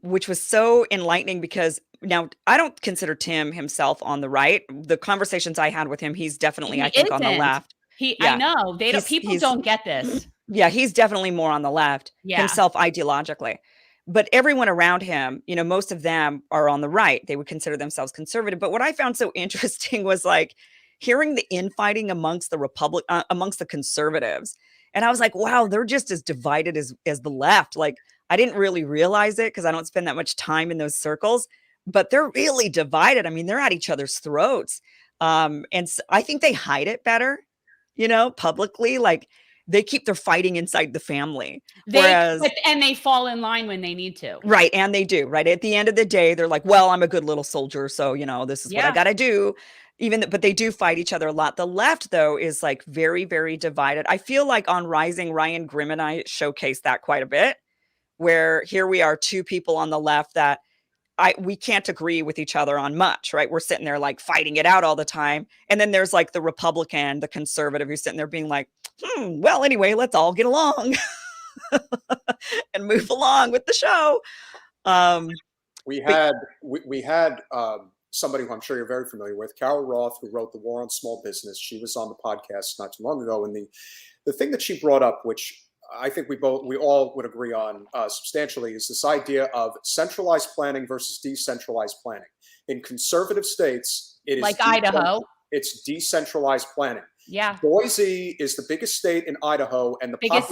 which was so enlightening, because now I don't consider Tim himself on the right. The conversations I had with him, he's definitely, I think, on the left. I know people don't get this. Yeah, he's definitely more on the left himself ideologically. But everyone around him, most of them are on the right. They would consider themselves conservative. But what I found so interesting was like hearing the infighting amongst the conservatives. And I was like, wow, they're just as divided as the left. Like, I didn't really realize it because I don't spend that much time in those circles, but they're really divided. I mean, they're at each other's throats. And so I think they hide it better, publicly. Like, they keep their fighting inside the family. And they fall in line when they need to. Right. And they do. Right. At the end of the day, they're like, well, I'm a good little soldier, so, this is what I got to do. But they do fight each other a lot. The left, though, is like very, very divided. I feel like on Rising, Ryan Grimm and I showcased that quite a bit, where here we are, two people on the left that we can't agree with each other on much, right? We're sitting there like fighting it out all the time. And then there's like the Republican, the conservative, who's sitting there being like, well, anyway, let's all get along and move along with the show. We had somebody who I'm sure you're very familiar with, Carol Roth, who wrote The War on Small Business. She was on the podcast not too long ago. And the thing that she brought up, which I think we all would agree on substantially, is this idea of centralized planning versus decentralized planning. In conservative states, it is like Idaho. It's decentralized planning. Yeah. Boise is the biggest state in Idaho, and the biggest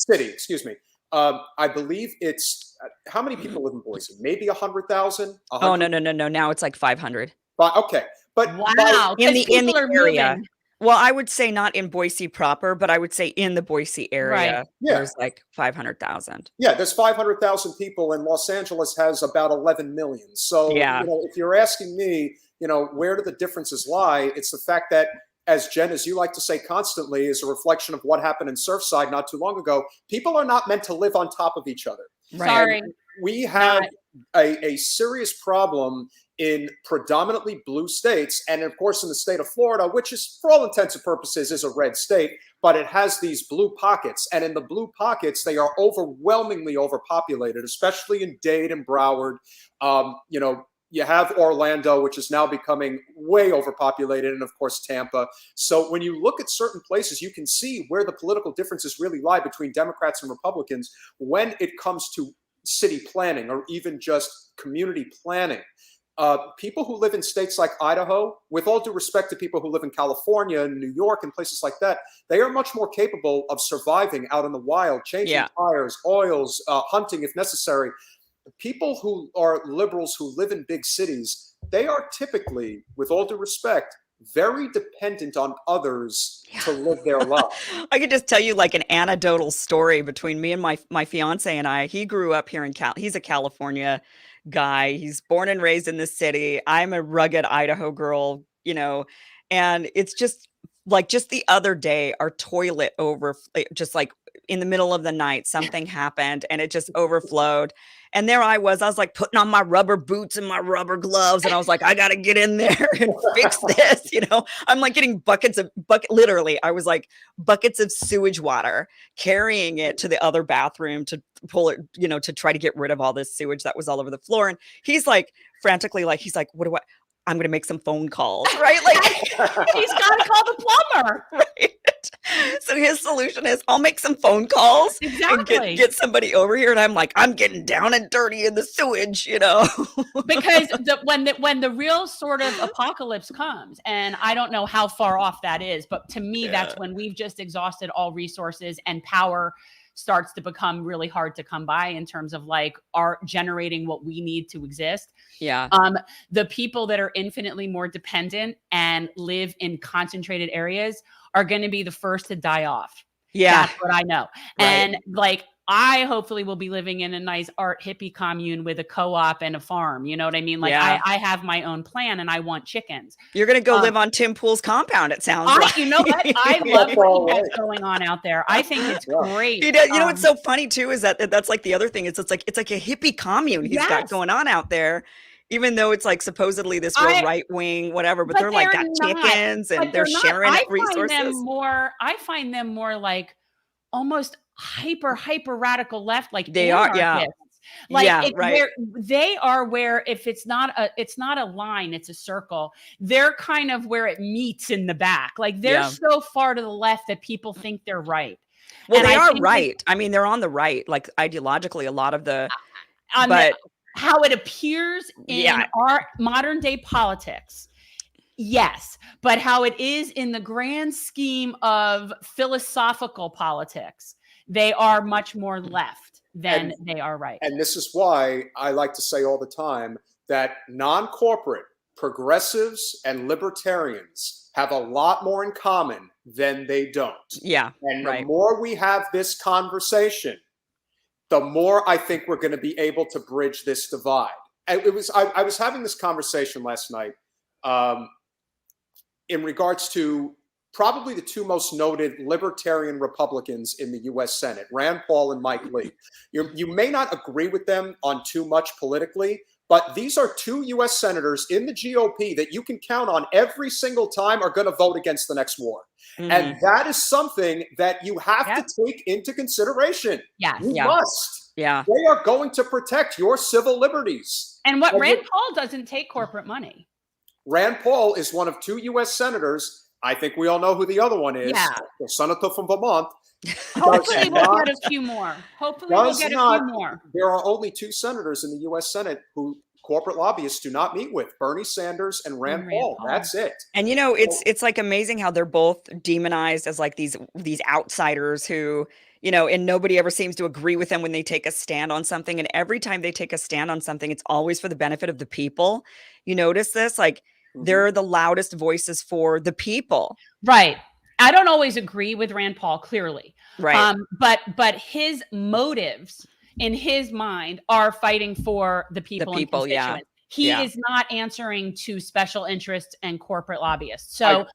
city, excuse me. I believe it's, how many people live in Boise? Maybe 100,000? Oh, no. Now it's like 500. Okay. But wow. In the area. Moving. Well, I would say not in Boise proper, but I would say in the Boise area, right. There's like 500,000. Yeah, there's 500,000 people, and Los Angeles has about 11 million. So, if you're asking me, where do the differences lie? It's the fact that, as Jen, as you like to say constantly, is a reflection of what happened in Surfside not too long ago. People are not meant to live on top of each other. Right. Sorry. We have a serious problem in predominantly blue states. And of course, in the state of Florida, which is, for all intents and purposes, is a red state, but it has these blue pockets. And in the blue pockets, they are overwhelmingly overpopulated, especially in Dade and Broward. You have Orlando, which is now becoming way overpopulated, and of course, Tampa. So when you look at certain places, you can see where the political differences really lie between Democrats and Republicans when it comes to city planning or even just community planning. people who live in states like Idaho, with all due respect to people who live in California and New York and places like that, they are much more capable of surviving out in the wild, changing tires, oils, hunting if necessary. People who are liberals who live in big cities, they are typically, with all due respect, very dependent on others to live their life. I could just tell you like an anecdotal story between me and my fiance and I. He grew up here in he's a California guy. He's born and raised in this city. I'm a rugged Idaho girl, you know, and it's just the other day, our toilet just like in the middle of the night, something happened and it just overflowed. And there I was like putting on my rubber boots and my rubber gloves. And I was like, I got to get in there and fix this. You know, I'm like getting literally, I was like buckets of sewage water, carrying it to the other bathroom to pull it, you know, to try to get rid of all this sewage that was all over the floor. And he's like frantically, like, he's like, I'm going to make some phone calls, right? Like he's got to call the plumber. Right. So his solution is I'll make some phone calls and get somebody over here. And I'm like, I'm getting down and dirty in the sewage, you know, because when the real sort of apocalypse comes, and I don't know how far off that is, but to me, that's when we've just exhausted all resources and power starts to become really hard to come by in terms of like our generating what we need to exist. Yeah. The people that are infinitely more dependent and live in concentrated areas are going to be the first to die off. Yeah. That's what I know. Right. And like, I hopefully will be living in a nice art hippie commune with a co-op and a farm. You know what I mean? Like I have my own plan and I want chickens. You're going to go live on Tim Pool's compound. It sounds like. You know what? I love what he has going on out there. I think it's great. You know, what's so funny too, is that's like the other thing is it's like a hippie commune he's got going on out there. Even though it's like supposedly this real right wing, whatever, but they're like got chickens and they're sharing resources. I find them more like almost hyper radical left, like they are, like they are where if it's not a line, it's a circle. They're kind of where it meets in the back. Like they're so far to the left that people think they're right. Well, and they are right. I mean, they're on the right, like ideologically, a lot of the, how it appears in our modern day politics. Yes, but how it is in the grand scheme of philosophical politics, they are much more left than they are right. And this is why I like to say all the time that non-corporate progressives and libertarians have a lot more in common than they don't. Yeah. And the more we have this conversation, the more I think we're going to be able to bridge this divide. I was having this conversation last night in regards to probably the two most noted libertarian Republicans in the U.S. Senate, Rand Paul and Mike Lee. You may not agree with them on too much politically, but these are two U.S. senators in the GOP that you can count on every single time are going to vote against the next war. Mm-hmm. And that is something that you have to take into consideration. Yes. You must. Yeah. They are going to protect your civil liberties. And Rand Paul doesn't take corporate money. Rand Paul is one of two U.S. senators. I think we all know who the other one is. Yeah. The senator from Vermont. Hopefully we'll get a few more. There are only two senators in the U.S. Senate who corporate lobbyists do not meet with: Bernie Sanders and Rand Paul. That's it. And you know, it's like amazing how they're both demonized as like these outsiders who, you know, and nobody ever seems to agree with them when they take a stand on something. And every time they take a stand on something, it's always for the benefit of the people. You notice this? Like they're the loudest voices for the people. Right. I don't always agree with Rand Paul, clearly. Right. But his motives in his mind are fighting for the people. The people, He is not answering to special interests and corporate lobbyists. So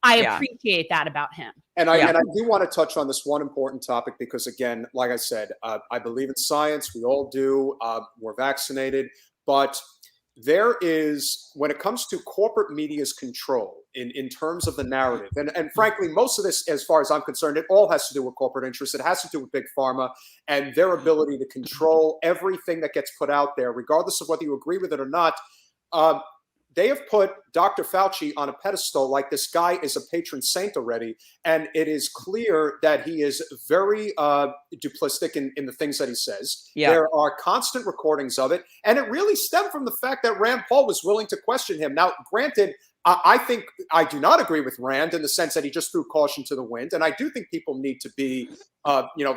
I appreciate that about him. And I do want to touch on this one important topic because, again, like I said, I believe in science. We all do. We're vaccinated. But there is, when it comes to corporate media's control in terms of the narrative, and frankly, most of this, as far as I'm concerned, it all has to do with corporate interests. It has to do with big pharma and their ability to control everything that gets put out there, regardless of whether you agree with it or not. They have put Dr. Fauci on a pedestal like this guy is a patron saint already. And it is clear that he is very duplistic in the things that he says. Yeah. There are constant recordings of it. And it really stemmed from the fact that Rand Paul was willing to question him. Now, granted, I think I do not agree with Rand in the sense that he just threw caution to the wind. And I do think people need to be,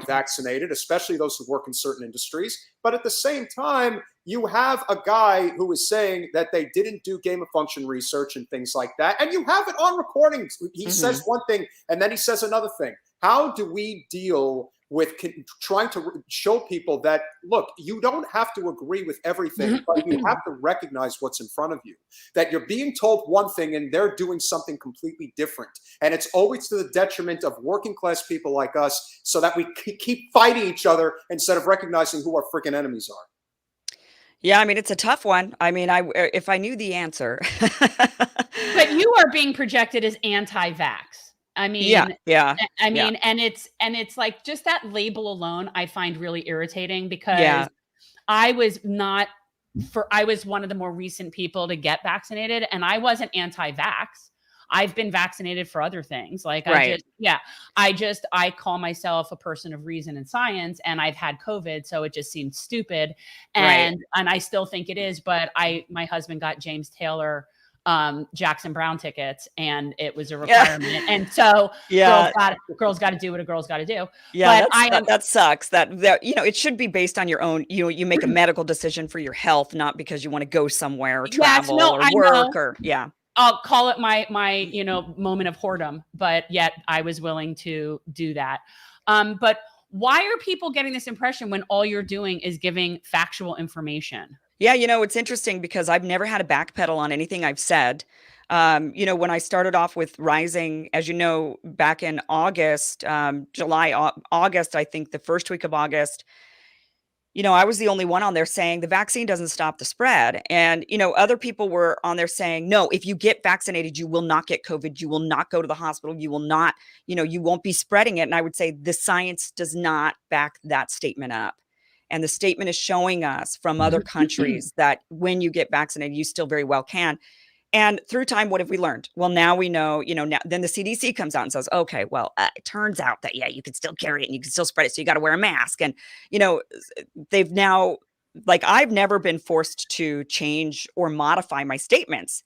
vaccinated, especially those who work in certain industries. But at the same time, you have a guy who is saying that they didn't do gain of function research and things like that. And you have it on recordings. He says one thing and then he says another thing. How do we deal with trying to show people that, look, you don't have to agree with everything, but you have to recognize what's in front of you, that you're being told one thing and they're doing something completely different. And it's always to the detriment of working class people like us, so that we keep fighting each other instead of recognizing who our freaking enemies are. Yeah, I mean, it's a tough one. I mean, if I knew the answer. But you are being projected as anti-vax. I mean, yeah. I mean, and it's like just that label alone, I find really irritating, because I was one of the more recent people to get vaccinated, and I wasn't anti-vax. I've been vaccinated for other things. Like I call myself a person of reason and science, and I've had COVID, so it just seemed stupid. And I still think it is, but my husband got James Taylor Jackson Brown tickets, and it was a requirement. And so girls got to do what a girl's got to do. Yeah, but that sucks. That it should be based on your own, you make a medical decision for your health, not because you want to go somewhere or travel or work or I'll call it my moment of whoredom, but yet I was willing to do that. But why are people getting this impression when all you're doing is giving factual information? Yeah, it's interesting because I've never had a backpedal on anything I've said. When I started off with Rising, as you know, back in August, August, I think the first week of August, I was the only one on there saying the vaccine doesn't stop the spread. And, other people were on there saying, no, if you get vaccinated, you will not get COVID. You will not go to the hospital. You will not, you won't be spreading it. And I would say the science does not back that statement up. And the statement is showing us from other countries that when you get vaccinated, you still very well can. And through time, what have we learned? Well, now we know, now then the CDC comes out and says, okay, well, it turns out that, you can still carry it and you can still spread it. So you got to wear a mask. And, they've now, I've never been forced to change or modify my statements.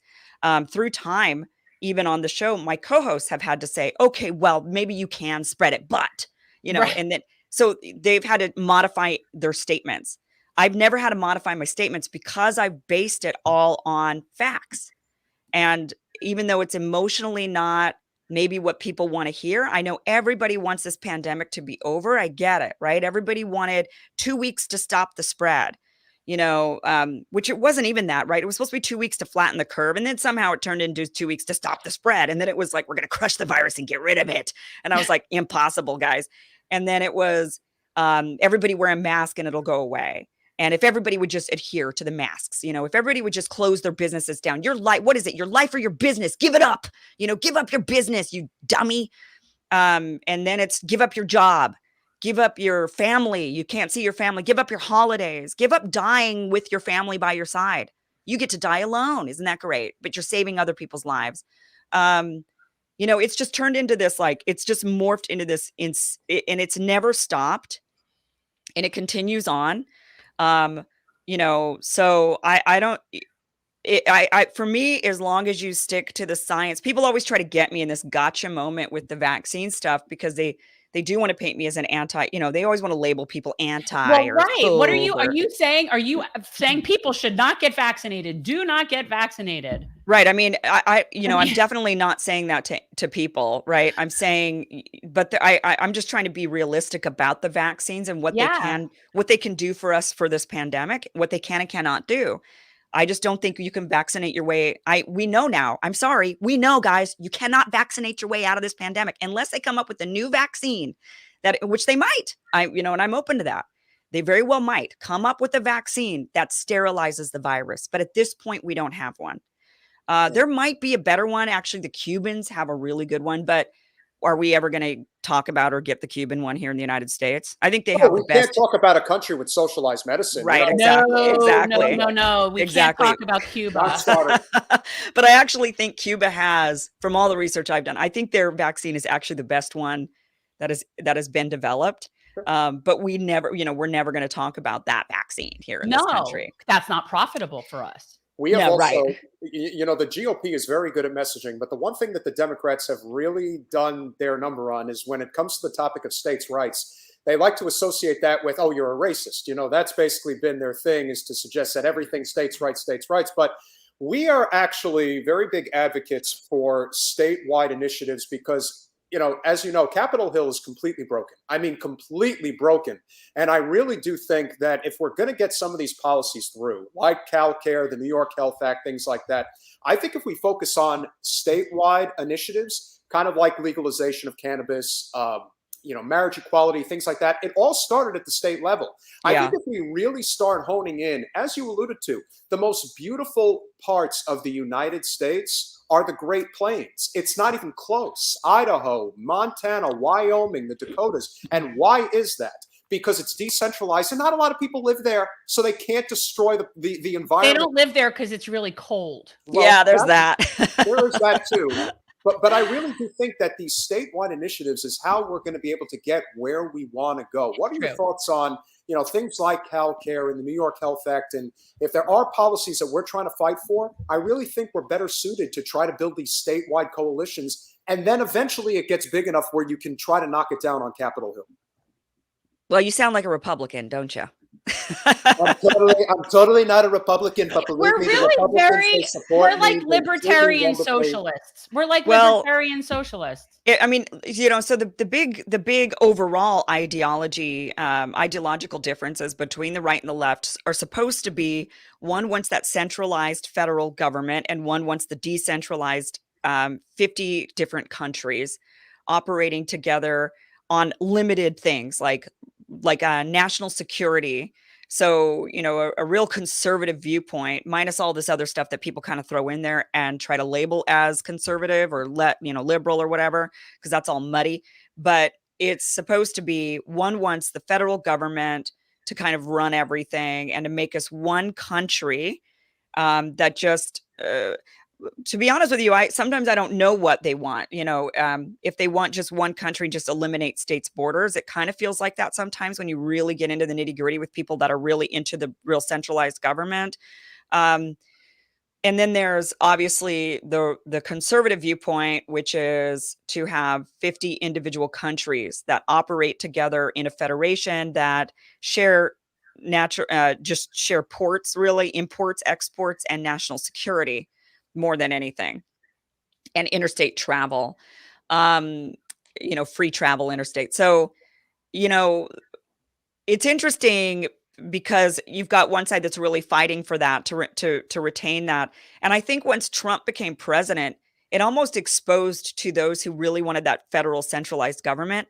Through time, even on the show, my co-hosts have had to say, okay, well, maybe you can spread it, but, and then, so they've had to modify their statements. I've never had to modify my statements because I've based it all on facts. And even though it's emotionally not maybe what people want to hear, I know everybody wants this pandemic to be over. I get it, right? Everybody wanted 2 weeks to stop the spread, which it wasn't even that, right? It was supposed to be 2 weeks to flatten the curve. And then somehow it turned into 2 weeks to stop the spread. And then it was like, we're going to crush the virus and get rid of it. And I was like, impossible, guys. And then it was everybody wear a mask and it'll go away. And if everybody would just adhere to the masks, if everybody would just close their businesses down, your life, what is it? Your life or your business? Give it up. Give up your business, you dummy. And then it's give up your job, give up your family. You can't see your family. Give up your holidays. Give up dying with your family by your side. You get to die alone. Isn't that great? But you're saving other people's lives. It's just turned into this, it's just morphed into this, and it's never stopped, and it continues on. So I don't, for me, as long as you stick to the science, people always try to get me in this gotcha moment with the vaccine stuff because they do want to paint me as an anti, they always want to label people anti. Well, right. What are you saying people should not get vaccinated? Do not get vaccinated. Right. I mean, I'm definitely not saying that to people. Right. I'm saying, but I'm just trying to be realistic about the vaccines and what they can do for us for this pandemic, what they can and cannot do. I just don't think you can vaccinate your way. We know now. I'm sorry. We know, guys, you cannot vaccinate your way out of this pandemic unless they come up with a new vaccine which they might. And I'm open to that. They very well might come up with a vaccine that sterilizes the virus. But at this point, we don't have one. There might be a better one. Actually, the Cubans have a really good one. But are we ever going to talk about or get the Cuban one here in the United States. I think they have the we best. Can't talk about a country with socialized medicine. Right, exactly. No. We exactly. can't talk about Cuba. But I actually think Cuba has, from all the research I've done, I think their vaccine is actually the best one that has been developed. But we're never going to talk about that vaccine here in this country. That's not profitable for us. We have the GOP is very good at messaging, but the one thing that the Democrats have really done their number on is when it comes to the topic of states' rights, they like to associate that with, oh, you're a racist. That's basically been their thing, is to suggest that everything states' rights. But we are actually very big advocates for statewide initiatives because, as you know, Capitol Hill is completely broken. I mean, completely broken. And I really do think that if we're going to get some of these policies through, like CalCare, the New York Health Act, things like that, I think if we focus on statewide initiatives, kind of like legalization of cannabis, marriage equality, things like that, it all started at the state level. I think if we really start honing in, as you alluded to, the most beautiful parts of the United States are the Great Plains. It's not even close. Idaho, Montana, Wyoming, the Dakotas. And why is that? Because it's decentralized and not a lot of people live there, so they can't destroy the environment. They don't live there because it's really cold. Well, there's that. There is that too. But I really do think that these statewide initiatives is how we're going to be able to get where we want to go. What are your thoughts on things like CalCare and the New York Health Act? And if there are policies that we're trying to fight for, I really think we're better suited to try to build these statewide coalitions. And then eventually it gets big enough where you can try to knock it down on Capitol Hill. Well, you sound like a Republican, don't you? I'm totally not a Republican, but believe me, we're like libertarian socialists. We're like libertarian socialists. I mean, so the big overall ideological differences between the right and the left are supposed to be, one wants that centralized federal government and one wants the decentralized 50 different countries operating together on limited things like national security. So, a real conservative viewpoint, minus all this other stuff that people kind of throw in there and try to label as conservative or liberal or whatever, because that's all muddy. But it's supposed to be, one wants the federal government to kind of run everything and to make us one country that just, to be honest with you, sometimes I don't know what they want. If they want just one country, just eliminate states' borders. It kind of feels like that sometimes when you really get into the nitty gritty with people that are really into the real centralized government. And then there's obviously the conservative viewpoint, which is to have 50 individual countries that operate together in a federation that share just share ports, really, imports, exports, and national security more than anything, and interstate travel, free travel interstate. So, it's interesting because you've got one side that's really fighting for that to retain that. And I think once Trump became president, it almost exposed to those who really wanted that federal centralized government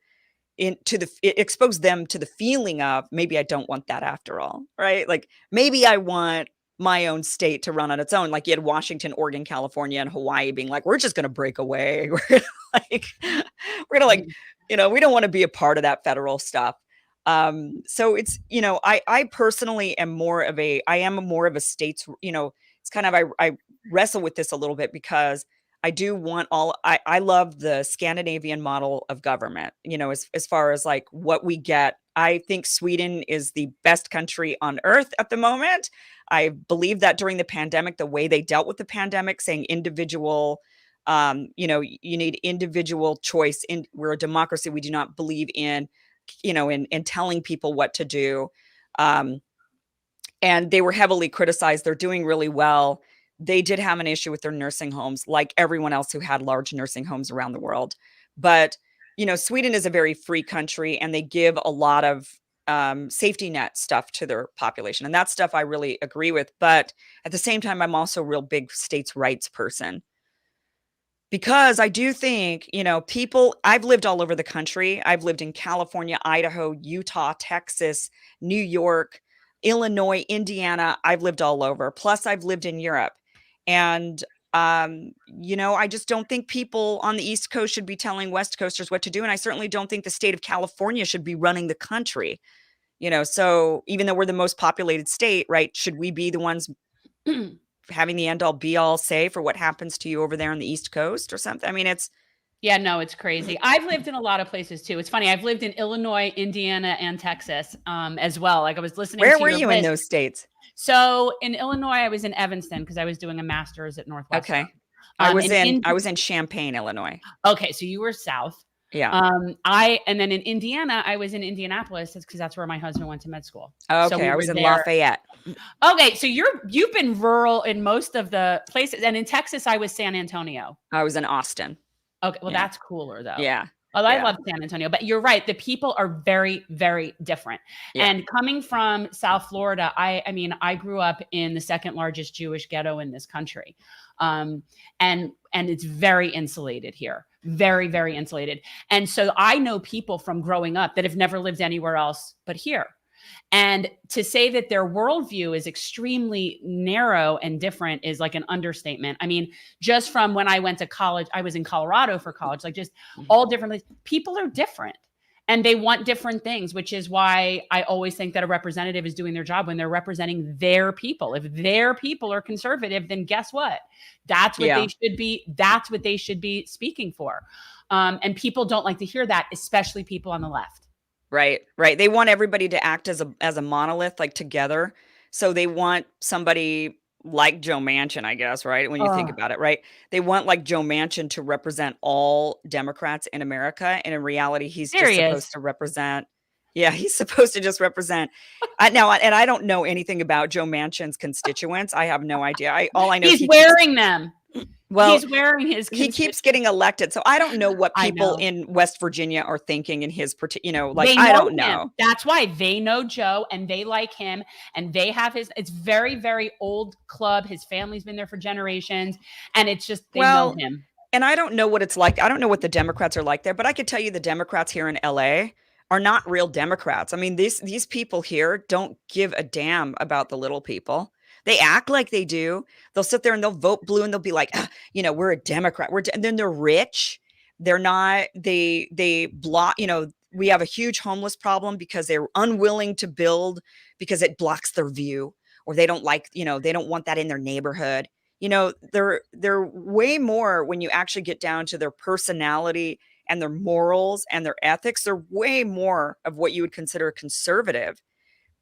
it exposed them to the feeling of, maybe I don't want that after all, right? Like, maybe I want my own state to run on its own. Like, you had Washington, Oregon, California, and Hawaii being like, we're just going to break away. We're gonna we don't want to be a part of that federal stuff. So it's, I personally am more of a states, it's kind of, I wrestle with this a little bit because I do want I love the Scandinavian model of government, as far as like what we get. I think Sweden is the best country on earth at the moment. I believe that during the pandemic, the way they dealt with the pandemic, saying individual, you need individual choice. We're a democracy. We do not believe in, in telling people what to do. And they were heavily criticized. They're doing really well. They did have an issue with their nursing homes, like everyone else who had large nursing homes around the world. But, Sweden is a very free country, and they give a lot of safety net stuff to their population. And that stuff I really agree with. But at the same time, I'm also a real big states' rights person. Because I do think, I've lived all over the country. I've lived in California, Idaho, Utah, Texas, New York, Illinois, Indiana. I've lived all over. Plus, I've lived in Europe. And I just don't think people on the East Coast should be telling West Coasters what to do. And I certainly don't think the state of California should be running the country. So even though we're the most populated state, right, should we be the ones having the end all be all say for what happens to you over there on the East Coast or something? I mean, it's crazy. I've lived in a lot of places too. It's funny. I've lived in Illinois, Indiana, and Texas as well. Like I was listening. Where were you in those states? So in Illinois, I was in Evanston because I was doing a master's at Northwestern. Okay. I was in Champaign, Illinois. Okay, so you were south. Yeah. And then in Indiana, I was in Indianapolis because that's where my husband went to med school. Okay, so I was in Lafayette. Okay, so you've been rural in most of the places, and in Texas, I was San Antonio. I was in Austin. Okay, well that's cooler though. Yeah. Well, I love San Antonio, but you're right. The people are very, very different. Yeah. And coming from South Florida, I mean, I grew up in the second largest Jewish ghetto in this country. And it's very insulated here. Very, very insulated. And so I know people from growing up that have never lived anywhere else but here. And to say that their worldview is extremely narrow and different is like an understatement. I mean, just from when I went to college, I was in Colorado for college, like just all different. People are different and they want different things, which is why I always think that a representative is doing their job when they're representing their people. If their people are conservative, then guess what? That's what they should be. That's what they should be speaking for. And people don't like to hear that, especially people on the left. Right. They want everybody to act as a monolith, like together. So they want somebody like Joe Manchin, I guess, right? When you think about it, right? They want like Joe Manchin to represent all Democrats in America. And in reality, he's just supposed to represent. Yeah, he's supposed to just represent. Now, and I don't know anything about Joe Manchin's constituents. I have no idea. All I know he's wearing them. Well, he's wearing his. He keeps getting elected, so I don't know what people in West Virginia are thinking in his particular. I don't know. That's why they know Joe and they like him and they have his. It's very, very old club. His family's been there for generations, and it's just they know him. And I don't know what it's like. I don't know what the Democrats are like there, but I could tell you the Democrats here in LA are not real Democrats. I mean, these people here don't give a damn about the little people. They act like they do. They'll sit there and they'll vote blue and they'll be like, we're a Democrat. And then they're rich. They're not, they block, we have a huge homeless problem because they're unwilling to build because it blocks their view, or they don't like, they don't want that in their neighborhood. They're way more when you actually get down to their personality and their morals and their ethics. They're way more of what you would consider conservative.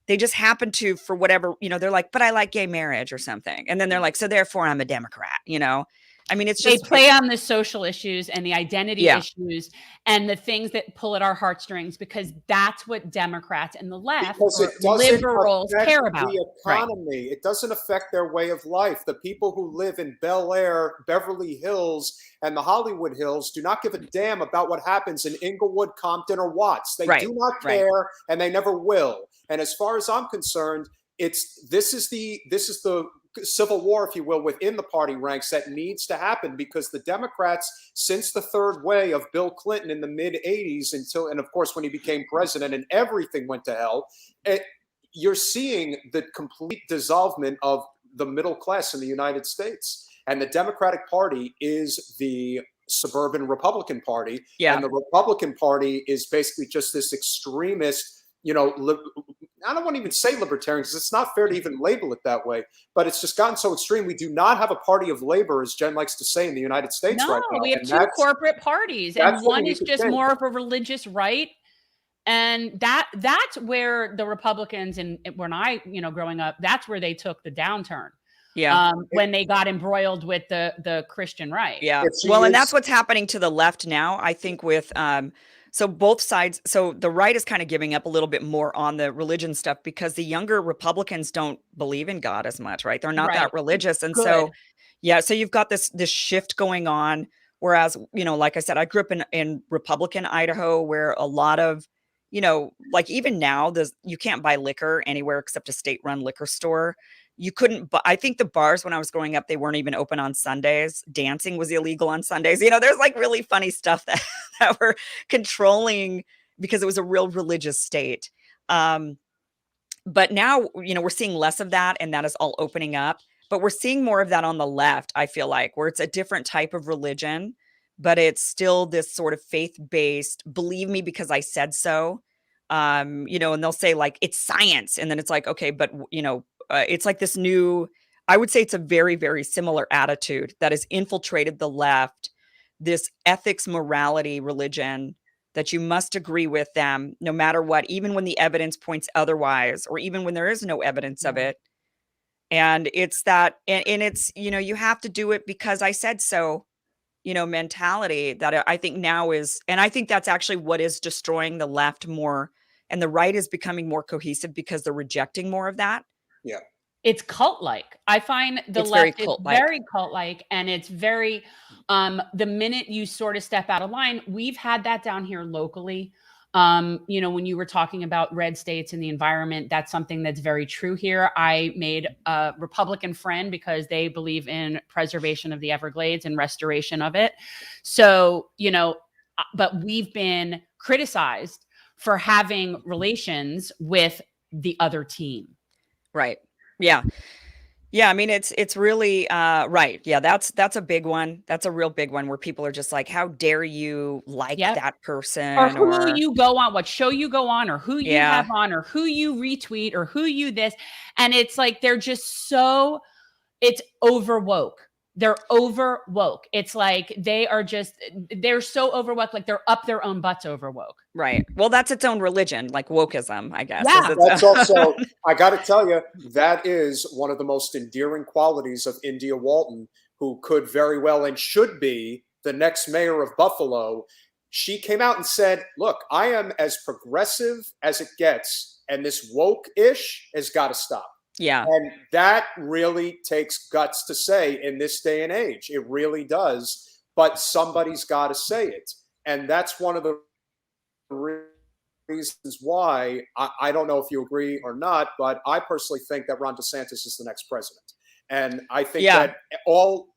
They just happen to, for whatever, they're like, but I like gay marriage or something. And then they're like, so therefore I'm a Democrat, I mean, it's just. They play on the social issues and the identity issues and the things that pull at our heartstrings, because that's what Democrats and the left, liberals care about. The economy. Right. It doesn't affect their way of life. The people who live in Bel Air, Beverly Hills, and the Hollywood Hills do not give a damn about what happens in Inglewood, Compton, or Watts. They do not care, and they never will. And as far as I'm concerned, this is the civil war, if you will, within the party ranks that needs to happen, because the Democrats, since the third way of Bill Clinton in the mid 80s and of course when he became president and everything went to hell, you're seeing the complete dissolvement of the middle class in the United States. And the Democratic Party is the suburban Republican Party. Yeah. And the Republican Party is basically just this extremist, I don't want to even say libertarian because it's not fair to even label it that way, but it's just gotten so extreme. We do not have a party of labor, as Jen likes to say, in the United States right now. No, we have two corporate parties, and one is just more of a religious right. And that's where the Republicans, and when I, growing up, that's where they took the downturn. Yeah. When they got embroiled with the Christian right. Yeah. Well, and that's what's happening to the left now, I think, with so both sides. So the right is kind of giving up a little bit more on the religion stuff because the younger Republicans don't believe in God as much, right? They're not that religious. And so you've got this shift going on. Whereas, like I said, I grew up in Republican Idaho, where a lot of, like even now, you can't buy liquor anywhere except a state-run liquor store. You couldn't, I think the bars when I was growing up, they weren't even open on Sundays. Dancing was illegal on Sundays. There's like really funny stuff that were controlling because it was a real religious state. But now, we're seeing less of that, and that is all opening up. But we're seeing more of that on the left, I feel like, where it's a different type of religion, but it's still this sort of faith-based, believe me because I said so. You know, and they'll say like, it's science. And then it's like, okay, but you know, it's like this new, I would say it's a very, very similar attitude that has infiltrated the left, this ethics, morality, religion, that you must agree with them no matter what, even when the evidence points otherwise, or even when there is no evidence of it. And it's that, and it's, you know, you have to do it because I said so, you know, mentality that I think now is, and I think that's actually what is destroying the left more, and the right is becoming more cohesive because they're rejecting more of that. Yeah. It's cult-like. I find the left is very cult-like, and it's very, the minute you sort of step out of line, we've had that down here locally. You know, when you were talking about red states and the environment, that's something that's very true here. I made a Republican friend because they believe in preservation of the Everglades and restoration of it. So, you know, but we've been criticized for having relations with the other team. Right. Yeah. Yeah, I mean, it's really right. Yeah, that's a big one. That's a real big one where people are just like, how dare you like that person, or who you go on, what show you go on, or who you have on, or who you retweet, or who you this. And it's like they're just so, it's over woke. They're over woke. It's like they're so over woke, like they're up their own butts over woke. Right. Well, that's its own religion, like wokeism, I guess. Yeah. That's also, I got to tell you, that is one of the most endearing qualities of India Walton, who could very well and should be the next mayor of Buffalo. She came out and said, look, I am as progressive as it gets, and this woke-ish has got to stop. Yeah. And that really takes guts to say in this day and age. It really does. But somebody's got to say it. And that's one of the reasons why I don't know if you agree or not, but I personally think that Ron DeSantis is the next president. And I think that all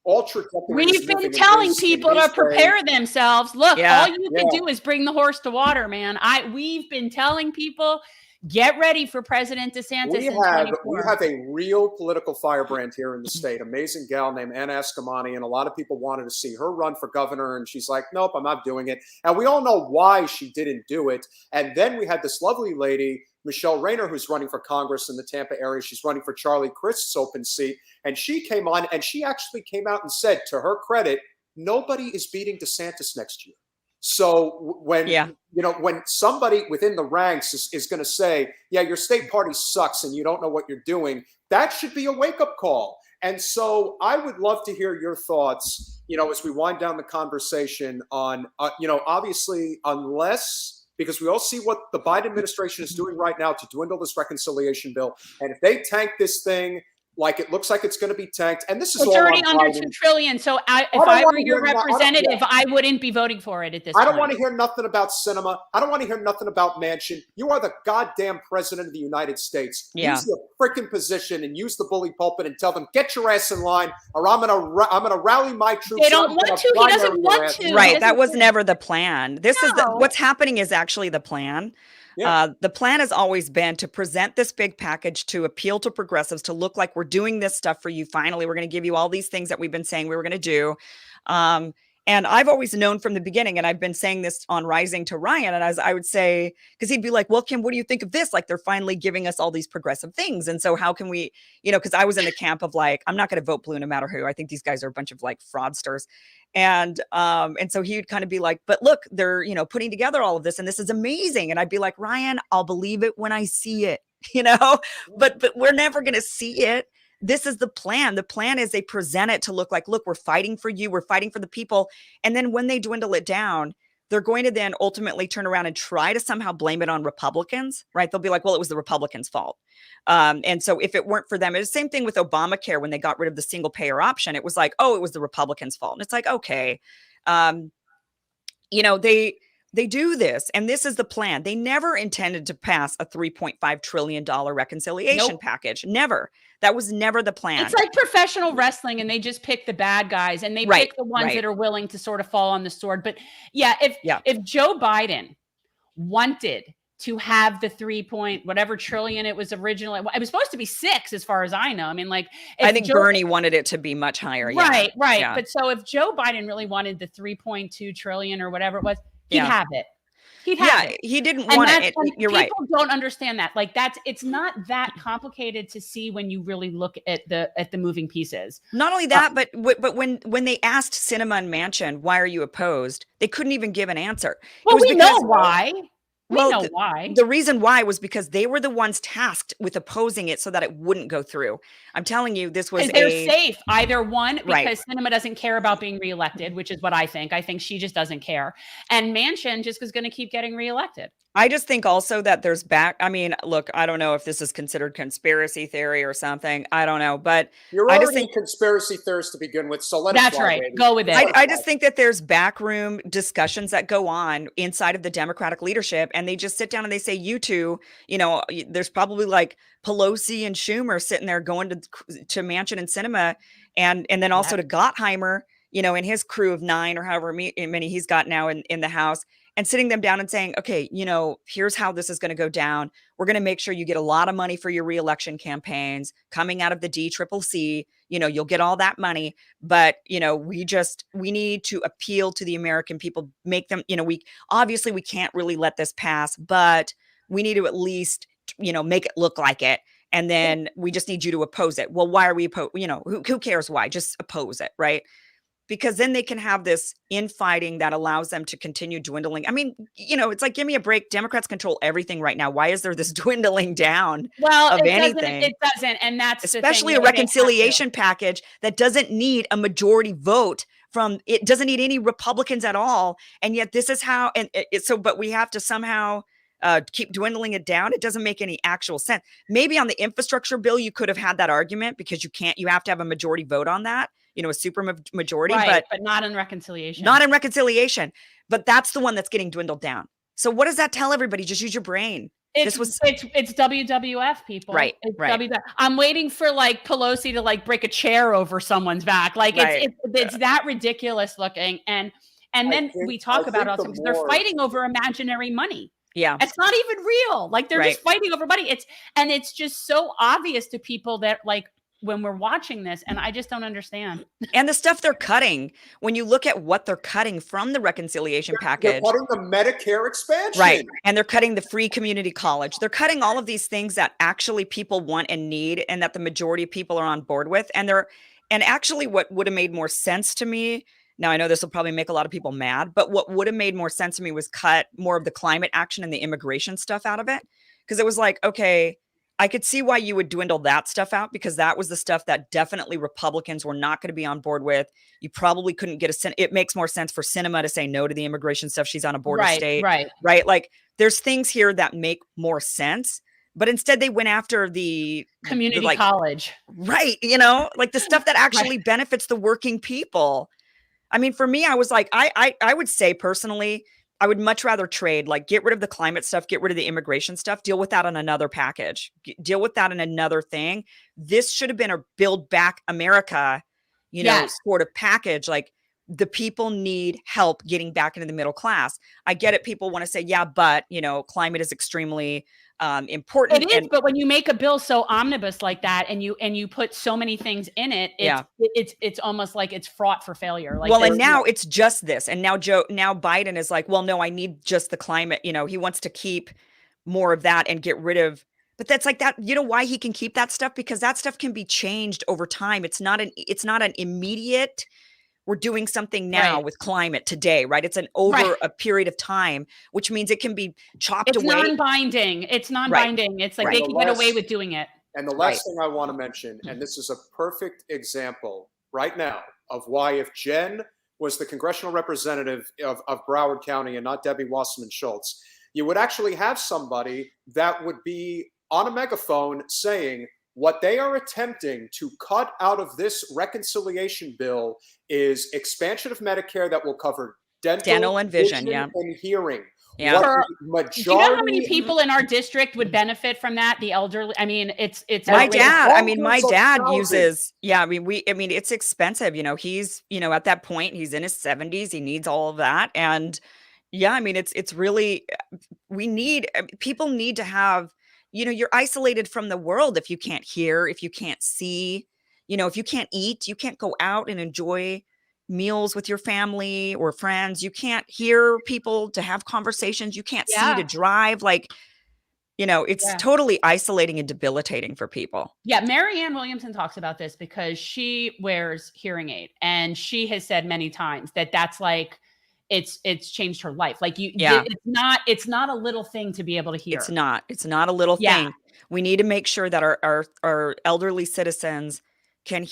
we've been telling people to prepare themselves. Look, all you can do is bring the horse to water, man. We've been telling people, get ready for President DeSantis. We have a real political firebrand here in the state. Amazing gal named Anna Eskamani, and a lot of people wanted to see her run for governor, and she's like, nope, I'm not doing it. And we all know why she didn't do it. And then we had this lovely lady, Michelle Rayner, who's running for Congress in the Tampa area. She's running for Charlie Crist's open seat. And she came on, and she actually came out and said, to her credit, nobody is beating DeSantis next year. So when when somebody within the ranks is going to say, yeah, your state party sucks and you don't know what you're doing, that should be a wake-up call. And so I would love to hear your thoughts, as we wind down the conversation on, obviously, because we all see what the Biden administration is doing right now to dwindle this reconciliation bill. And if they tank this thing, like it looks like it's going to be tanked, and this is it's already under $2 trillion. So if I were your representative, I wouldn't be voting for it at this point. I don't want to hear nothing about cinema. I don't want to hear nothing about Manchin. You are the goddamn president of the United States. Use your freaking position and use the bully pulpit and tell them, get your ass in line, or I'm gonna rally my troops. They don't want to. He doesn't want to. Right. That was never the plan. This is what's happening is actually the plan. Yeah. The plan has always been to present this big package to appeal to progressives, to look like we're doing this stuff for you. Finally, we're going to give you all these things that we've been saying we were going to do. And I've always known from the beginning, and I've been saying this on Rising to Ryan, and as I would say, because he'd be like, well, Kim, what do you think of this? Like, they're finally giving us all these progressive things. And so how can we, because I was in the camp of like, I'm not going to vote blue no matter who. I think these guys are a bunch of like fraudsters. And so he would kind of be like, but look, they're, putting together all of this, and this is amazing. And I'd be like, Ryan, I'll believe it when I see it, but we're never going to see it. This is the plan. The plan is they present it to look like, look, we're fighting for you. We're fighting for the people. And then when they dwindle it down, they're going to then ultimately turn around and try to somehow blame it on Republicans, right? They'll be like, well, it was the Republicans' fault. And so if it weren't for them, it's the same thing with Obamacare when they got rid of the single payer option. It was like, oh, it was the Republicans' fault. And it's like, okay, they do this, and this is the plan. They never intended to pass a $3.5 trillion reconciliation package. Never. That was never the plan. It's like professional wrestling, and they just pick the bad guys, and they pick the ones that are willing to sort of fall on the sword. But if Joe Biden wanted to have the 3 point whatever trillion it was originally. It was supposed to be 6 as far as I know. I mean, like, I think Bernie wanted it to be much higher. Right. Yeah. But so if Joe Biden really wanted the 3.2 trillion or whatever it was, he'd have it. He'd have it. He didn't want it. You're right. People don't understand that. Like, it's not that complicated to see when you really look at the moving pieces. Not only that, but when they asked Sinema and Manchin, why are you opposed? They couldn't even give an answer. Well, we know why. We know why. The reason why was because they were the ones tasked with opposing it so that it wouldn't go through. I'm telling you, this was they're safe. Either one, because Sinema doesn't care about being reelected, which is what I think. I think she just doesn't care. And Manchin just is going to keep getting reelected. I just think also that there's I mean, look, I don't know if this is considered conspiracy theory or something. I don't know, but you're already conspiracy theorists to begin with. So that's right. Go with it. I just think that there's backroom discussions that go on inside of the Democratic leadership, and they just sit down and they say, you two, there's probably like Pelosi and Schumer sitting there going to Manchin and Sinema, and then also to Gottheimer, and his crew of 9 or however many he's got now in the House. And sitting them down and saying, okay, here's how this is going to go down. We're going to make sure you get a lot of money for your reelection campaigns coming out of the DCCC. You'll get all that money, but we need to appeal to the American people, make them, we can't really let this pass, but we need to at least, make it look like it. And then we just need you to oppose it. Well, why are we opposed? Who cares why? Just oppose it, right? Because then they can have this infighting that allows them to continue dwindling. I mean, it's like, give me a break. Democrats control everything right now. Why is there this dwindling down of anything? It doesn't. And that's especially a reconciliation package that doesn't need a majority vote it doesn't need any Republicans at all. And yet this is how, but we have to somehow keep dwindling it down. It doesn't make any actual sense. Maybe on the infrastructure bill, you could have had that argument because you have to have a majority vote on that. A super majority, but not in reconciliation. Not in reconciliation. But that's the one that's getting dwindled down. So what does that tell everybody? Just use your brain. It's WWF, people. Right. WWF. I'm waiting for like Pelosi to like break a chair over someone's back. Like it's that ridiculous looking. And then we talk about it also because they're fighting over imaginary money. Yeah. It's not even real. Like they're just fighting over money. It's just so obvious to people that like when we're watching this, and I just don't understand. And the stuff they're cutting, when you look at what they're cutting from the reconciliation package. They're cutting the Medicare expansion. Right. And they're cutting the free community college. They're cutting all of these things that actually people want and need and that the majority of people are on board with. And actually what would have made more sense to me, now I know this will probably make a lot of people mad, but what would have made more sense to me was cut more of the climate action and the immigration stuff out of it. Because it was like, okay, I could see why you would dwindle that stuff out because that was the stuff that definitely Republicans were not going to be on board with. You probably couldn't get it makes more sense for Sinema to say no to the immigration stuff. She's on a border state. Right. Like there's things here that make more sense, but instead they went after the community college. Right. Like the stuff that actually benefits the working people. I mean, for me, I was like, I would say personally, I would much rather trade, like get rid of the climate stuff, get rid of the immigration stuff, deal with that on another package, deal with that in another thing. This should have been a Build Back America, sort of package. Like the people need help getting back into the middle class. I get it. People want to say, yeah, but climate is extremely important. It is, but when you make a bill so omnibus like that, and you put so many things in it, it's almost like it's fraught for failure. Like, well, and now it's just this, and now Biden is like, well, no, I need just the climate. He wants to keep more of that and get rid of. But that's like that. You know why he can keep that stuff? Because that stuff can be changed over time. It's not an immediate. We're doing something now with climate today, right? It's over a period of time, which means it can be chopped away. It's non-binding. It's non-binding. It's like they can get away with doing it. And the last thing I want to mention, and this is a perfect example right now of why if Jen was the congressional representative of Broward County and not Debbie Wasserman Schultz, you would actually have somebody that would be on a megaphone saying, what they are attempting to cut out of this reconciliation bill is expansion of Medicare that will cover dental and vision, and hearing. Yeah. Do you know how many people in our district would benefit from that? The elderly. I mean, it's my dad. I mean, my dad uses. Yeah, I mean, it's expensive. He's at that point. He's in his 70s. He needs all of that, and Yeah, I mean, it's really people need to have, you're isolated from the world if you can't hear, if you can't see, if you can't eat, you can't go out and enjoy meals with your family or friends. You can't hear people to have conversations. You can't see to drive. Like, it's totally isolating and debilitating for people. Yeah, Marianne Williamson talks about this because she wears hearing aid, and she has said many times that that's like it's changed her life. Like it's not a little thing to be able to hear. It's not a little thing. We need to make sure that our elderly citizens can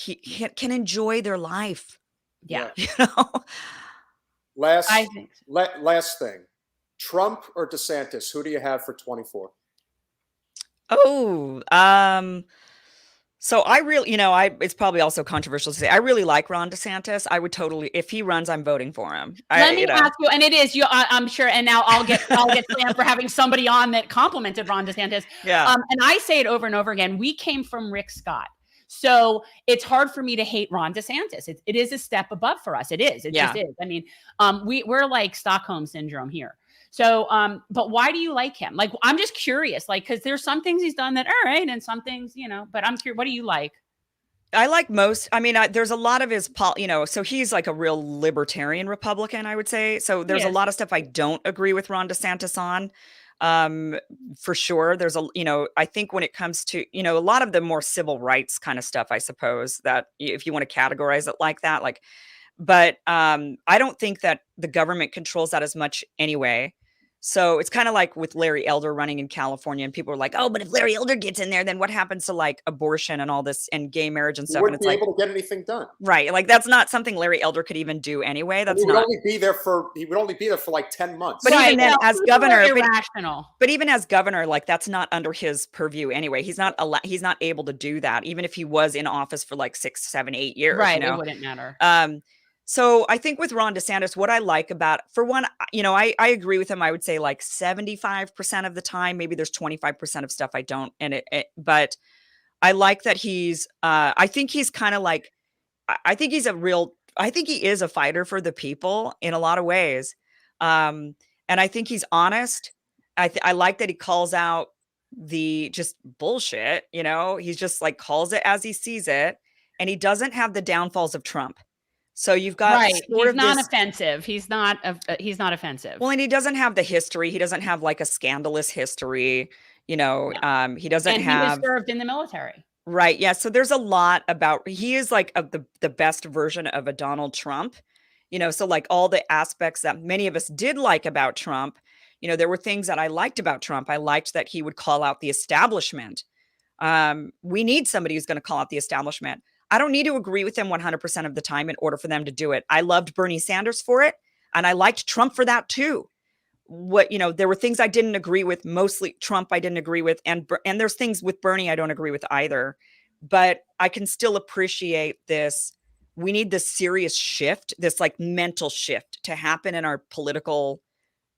enjoy their life. Yeah. Last thing. Trump or DeSantis, who do you have for 24? So I really, it's probably also controversial to say, I really like Ron DeSantis. I would totally, if he runs, I'm voting for him. Let me ask you, and it is you, I'm sure. And now I'll get slammed for having somebody on that complimented Ron DeSantis. Yeah. And I say it over and over again. We came from Rick Scott, so it's hard for me to hate Ron DeSantis. It is a step above for us. It is. It just is. I mean, we're like Stockholm syndrome here. So, but why do you like him? Like, I'm just curious, like, because there's some things he's done that are right, and some things, but I'm curious, what do you like? I like most, there's a lot of his, so he's like a real libertarian Republican, I would say. So there's a lot of stuff I don't agree with Ron DeSantis on. For sure. There's I think when it comes to, a lot of the more civil rights kind of stuff, I suppose, that if you want to categorize it like that, but I don't think that the government controls that as much anyway. So it's kind of like with Larry Elder running in California, and people are like, "Oh, but if Larry Elder gets in there, then what happens to like abortion and all this and gay marriage and stuff?" Wouldn't be able to get anything done, right? Like that's not something Larry Elder could even do anyway. He would only be there for like 10 months. But even then, as governor, but even as governor, like that's not under his purview anyway. He's not able to do that, even if he was in office for like 6, 7, 8 years. Right, it wouldn't matter. So I think with Ron DeSantis, what I like about, for one, I agree with him. I would say like 75% of the time, maybe there's 25% of stuff I don't, but I like that he's, I think he's kind of like, I think he is a fighter for the people in a lot of ways. And I think he's honest. I like that he calls out the just bullshit, he's just like calls it as he sees it. And he doesn't have the downfalls of Trump. So you've got he's not offensive. He's not offensive. Well, and he doesn't have the history. He doesn't have like a scandalous history. He doesn't have. He was served in the military. Right. Yeah. So there's a lot about. He is like the best version of a Donald Trump. So like all the aspects that many of us did like about Trump. There were things that I liked about Trump. I liked that he would call out the establishment. We need somebody who's going to call out the establishment. I don't need to agree with them 100% of the time in order for them to do it. I loved Bernie Sanders for it, and I liked Trump for that too. There were things I didn't agree with, mostly Trump I didn't agree with, and there's things with Bernie I don't agree with either. But I can still appreciate this. We need this serious shift, this like mental shift to happen in our political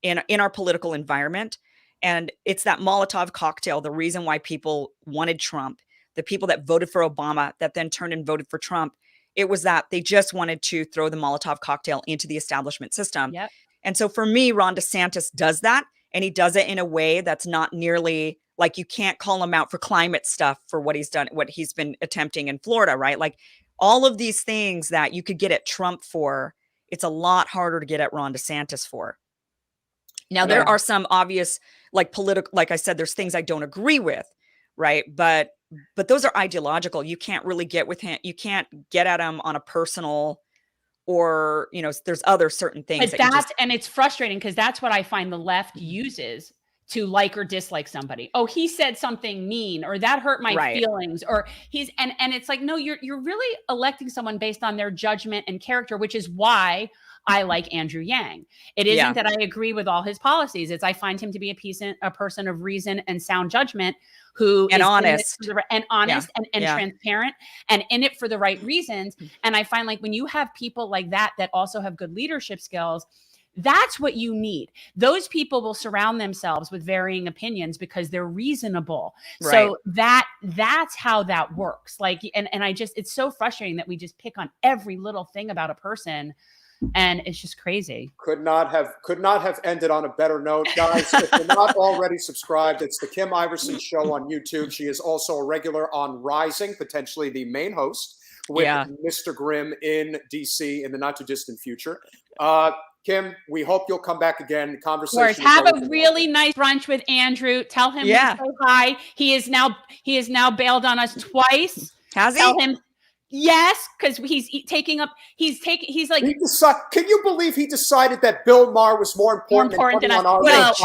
environment. And it's that Molotov cocktail, the reason why people wanted Trump. The people that voted for Obama that then turned and voted for Trump, it was that they just wanted to throw the Molotov cocktail into the establishment system. Yep. And so for me, Ron DeSantis does that. And he does it in a way that's not nearly like, you can't call him out for climate stuff for what he's done, what he's been attempting in Florida, right? Like all of these things that you could get at Trump for, it's a lot harder to get at Ron DeSantis for. Now, there are some obvious, like I said, there's things I don't agree with, right? But those are ideological. You can't really get with him. You can't get at him on a personal, or, there's other certain things. And it's frustrating because that's what I find the left uses to like or dislike somebody. Oh, he said something mean, or that hurt my feelings, or and it's like, no, you're really electing someone based on their judgment and character, which is why I like Andrew Yang. It isn't that I agree with all his policies. It's I find him to be a person of reason and sound judgment, who is honest and transparent and in it for the right reasons. And I find like when you have people like that also have good leadership skills, that's what you need. Those people will surround themselves with varying opinions because they're reasonable. Right. So that's how that works. Like, and I just, it's so frustrating that we just pick on every little thing about a person. And it's just crazy. Could not have ended on a better note, guys. If you're not already subscribed, it's the Kim Iversen Show on YouTube. She is also a regular on Rising, potentially the main host with Mr. Grimm in DC in the not too distant future. Kim, we hope you'll come back again. Conversation. Of course. Have a really nice brunch with Andrew. Tell him we say hi. He is now bailed on us twice. Has he? Tell him yes, because he's like. Can you believe he decided that Bill Maher was more important than us?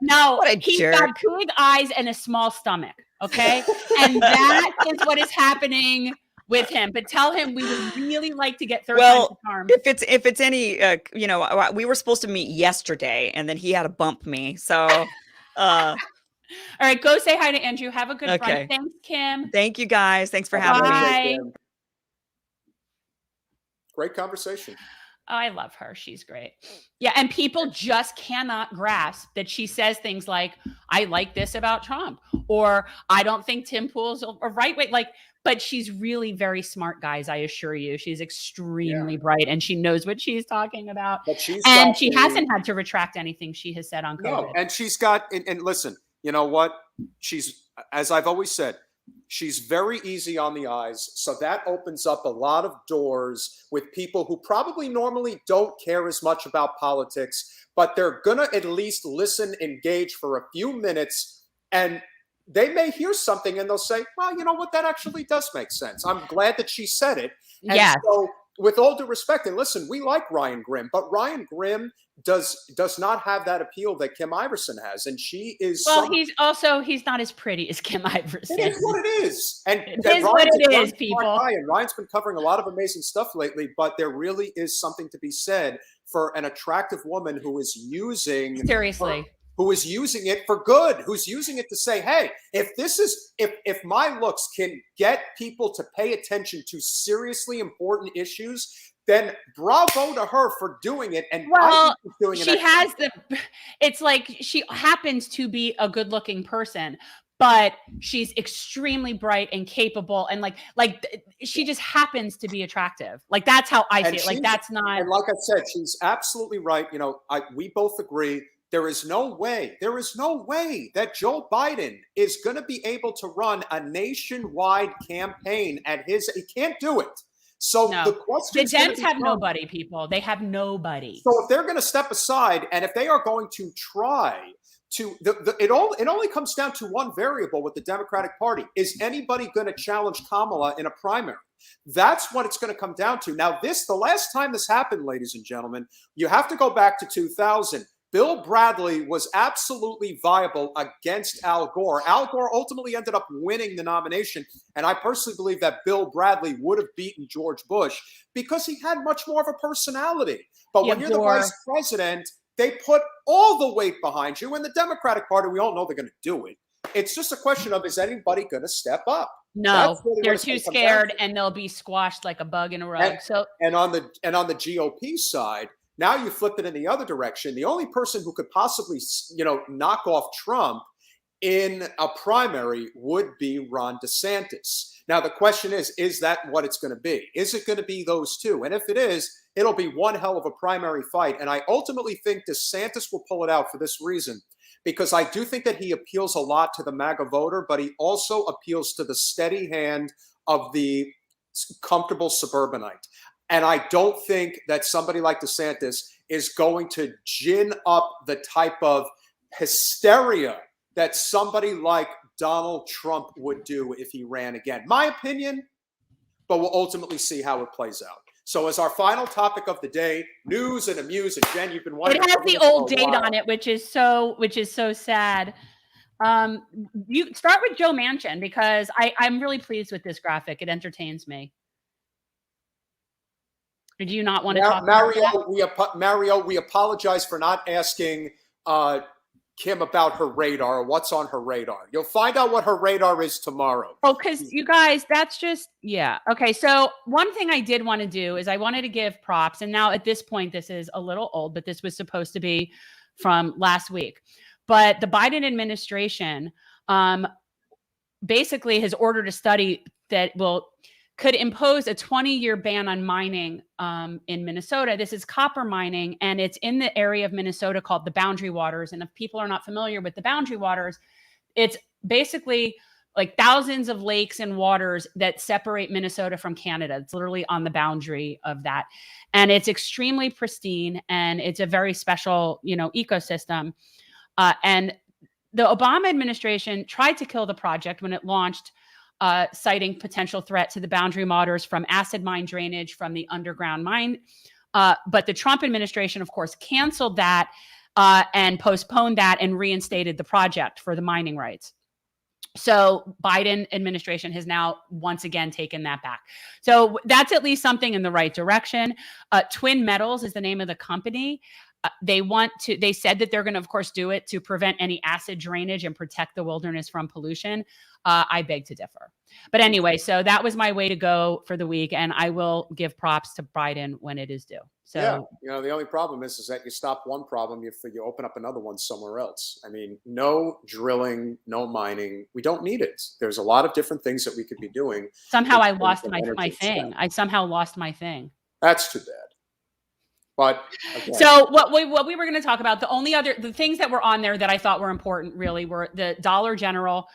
No, he's got big eyes and a small stomach. Okay, and that is what is happening with him. But tell him we would really like to get third time's the charm. If it's any, we were supposed to meet yesterday, and then he had to bump me. So, all right, go say hi to Andrew. Have a good brunch. Thanks, Kim. Thank you, guys. Thanks for having me. Great conversation. Oh, I love her. She's great. Yeah, and people just cannot grasp that she says things like, I like this about Trump, or I don't think Tim Pool's a right way. But she's really very smart, guys. I assure you. She's extremely bright, and she knows what she's talking about. But she hasn't had to retract anything she has said on COVID. No, and she's got, and listen, you know what? She's, as I've always said, she's very easy on the eyes. So that opens up a lot of doors with people who probably normally don't care as much about politics, but they're going to at least listen, engage for a few minutes, and they may hear something and they'll say, well, you know what? That actually does make sense. I'm glad that she said it. And so with all due respect, and listen, we like Ryan Grimm, but Ryan Grimm does not have that appeal that Kim Iversen has. And she is. Well, he's not as pretty as Kim Iversen. It is what it is. And it is what it is, people. And Ryan's been covering a lot of amazing stuff lately, but there really is something to be said for an attractive woman who is using who is using it for good, who's using it to say, hey, if my looks can get people to pay attention to seriously important issues, then bravo to her for doing it. And well, it's like she happens to be a good looking person, but she's extremely bright and capable. And like she just happens to be attractive. Like, that's how I see it. Like, that's not. And like I said, she's absolutely right. You know, we both agree. There is no way that Joe Biden is going to be able to run a nationwide campaign he can't do it. So the question, the Dems have nobody, people. They have nobody. So if they're going to step aside, and if they are going to try to, it only comes down to one variable with the Democratic Party: is anybody going to challenge Kamala in a primary? That's what it's going to come down to. Now, the last time this happened, ladies and gentlemen, you have to go back to 2000. Bill Bradley was absolutely viable against Al Gore. Al Gore ultimately ended up winning the nomination, and I personally believe that Bill Bradley would have beaten George Bush because he had much more of a personality. But when you're the vice president, they put all the weight behind you, and the Democratic Party, we all know they're going to do it. It's just a question of, is anybody going to step up? No, really they're too scared, and they'll be squashed like a bug in a rug. And on the GOP side, now you flip it in the other direction. The only person who could possibly, knock off Trump in a primary would be Ron DeSantis. Now, the question is that what it's going to be? Is it going to be those two? And if it is, it'll be one hell of a primary fight. And I ultimately think DeSantis will pull it out for this reason, because I do think that he appeals a lot to the MAGA voter, but he also appeals to the steady hand of the comfortable suburbanite. And I don't think that somebody like DeSantis is going to gin up the type of hysteria that somebody like Donald Trump would do if he ran again. My opinion, but we'll ultimately see how it plays out. So as our final topic of the day, news and amuse, and Jen, you've been wanting. It has the old date on it, which is so sad. You start with Joe Manchin, because I'm really pleased with this graphic. It entertains me. Or do you not want to talk about that? Mario, we apologize for not asking Kim about her radar, or what's on her radar. You'll find out what her radar is tomorrow. Oh, because you guys, that's just, yeah. Okay, so one thing I did want to do is I wanted to give props, and now at this point, this is a little old, but this was supposed to be from last week. But the Biden administration basically has ordered a study that will could impose a 20-year ban on mining in Minnesota. This is copper mining, and it's in the area of Minnesota called the Boundary Waters. And if people are not familiar with the Boundary Waters, it's basically like thousands of lakes and waters that separate Minnesota from Canada. It's literally on the boundary of that. And it's extremely pristine, and it's a very special, ecosystem. And the Obama administration tried to kill the project when it launched, citing potential threat to the Boundary Waters from acid mine drainage from the underground mine. But the Trump administration, of course, canceled that and postponed that and reinstated the project for the mining rights. So Biden administration has now once again taken that back. So that's at least something in the right direction. Twin Metals is the name of the company. They said that they're going to, of course, do it to prevent any acid drainage and protect the wilderness from pollution. I beg to differ. But anyway, so that was my way to go for the week. And I will give props to Biden when it is due. So, yeah, the only problem is that you stop one problem, you open up another one somewhere else. I mean, no drilling, no mining. We don't need it. There's a lot of different things that we could be doing. Somehow I lost my thing. I somehow lost my thing. That's too bad. But again. So what we were going to talk about, the things that were on there that I thought were important really were the Dollar General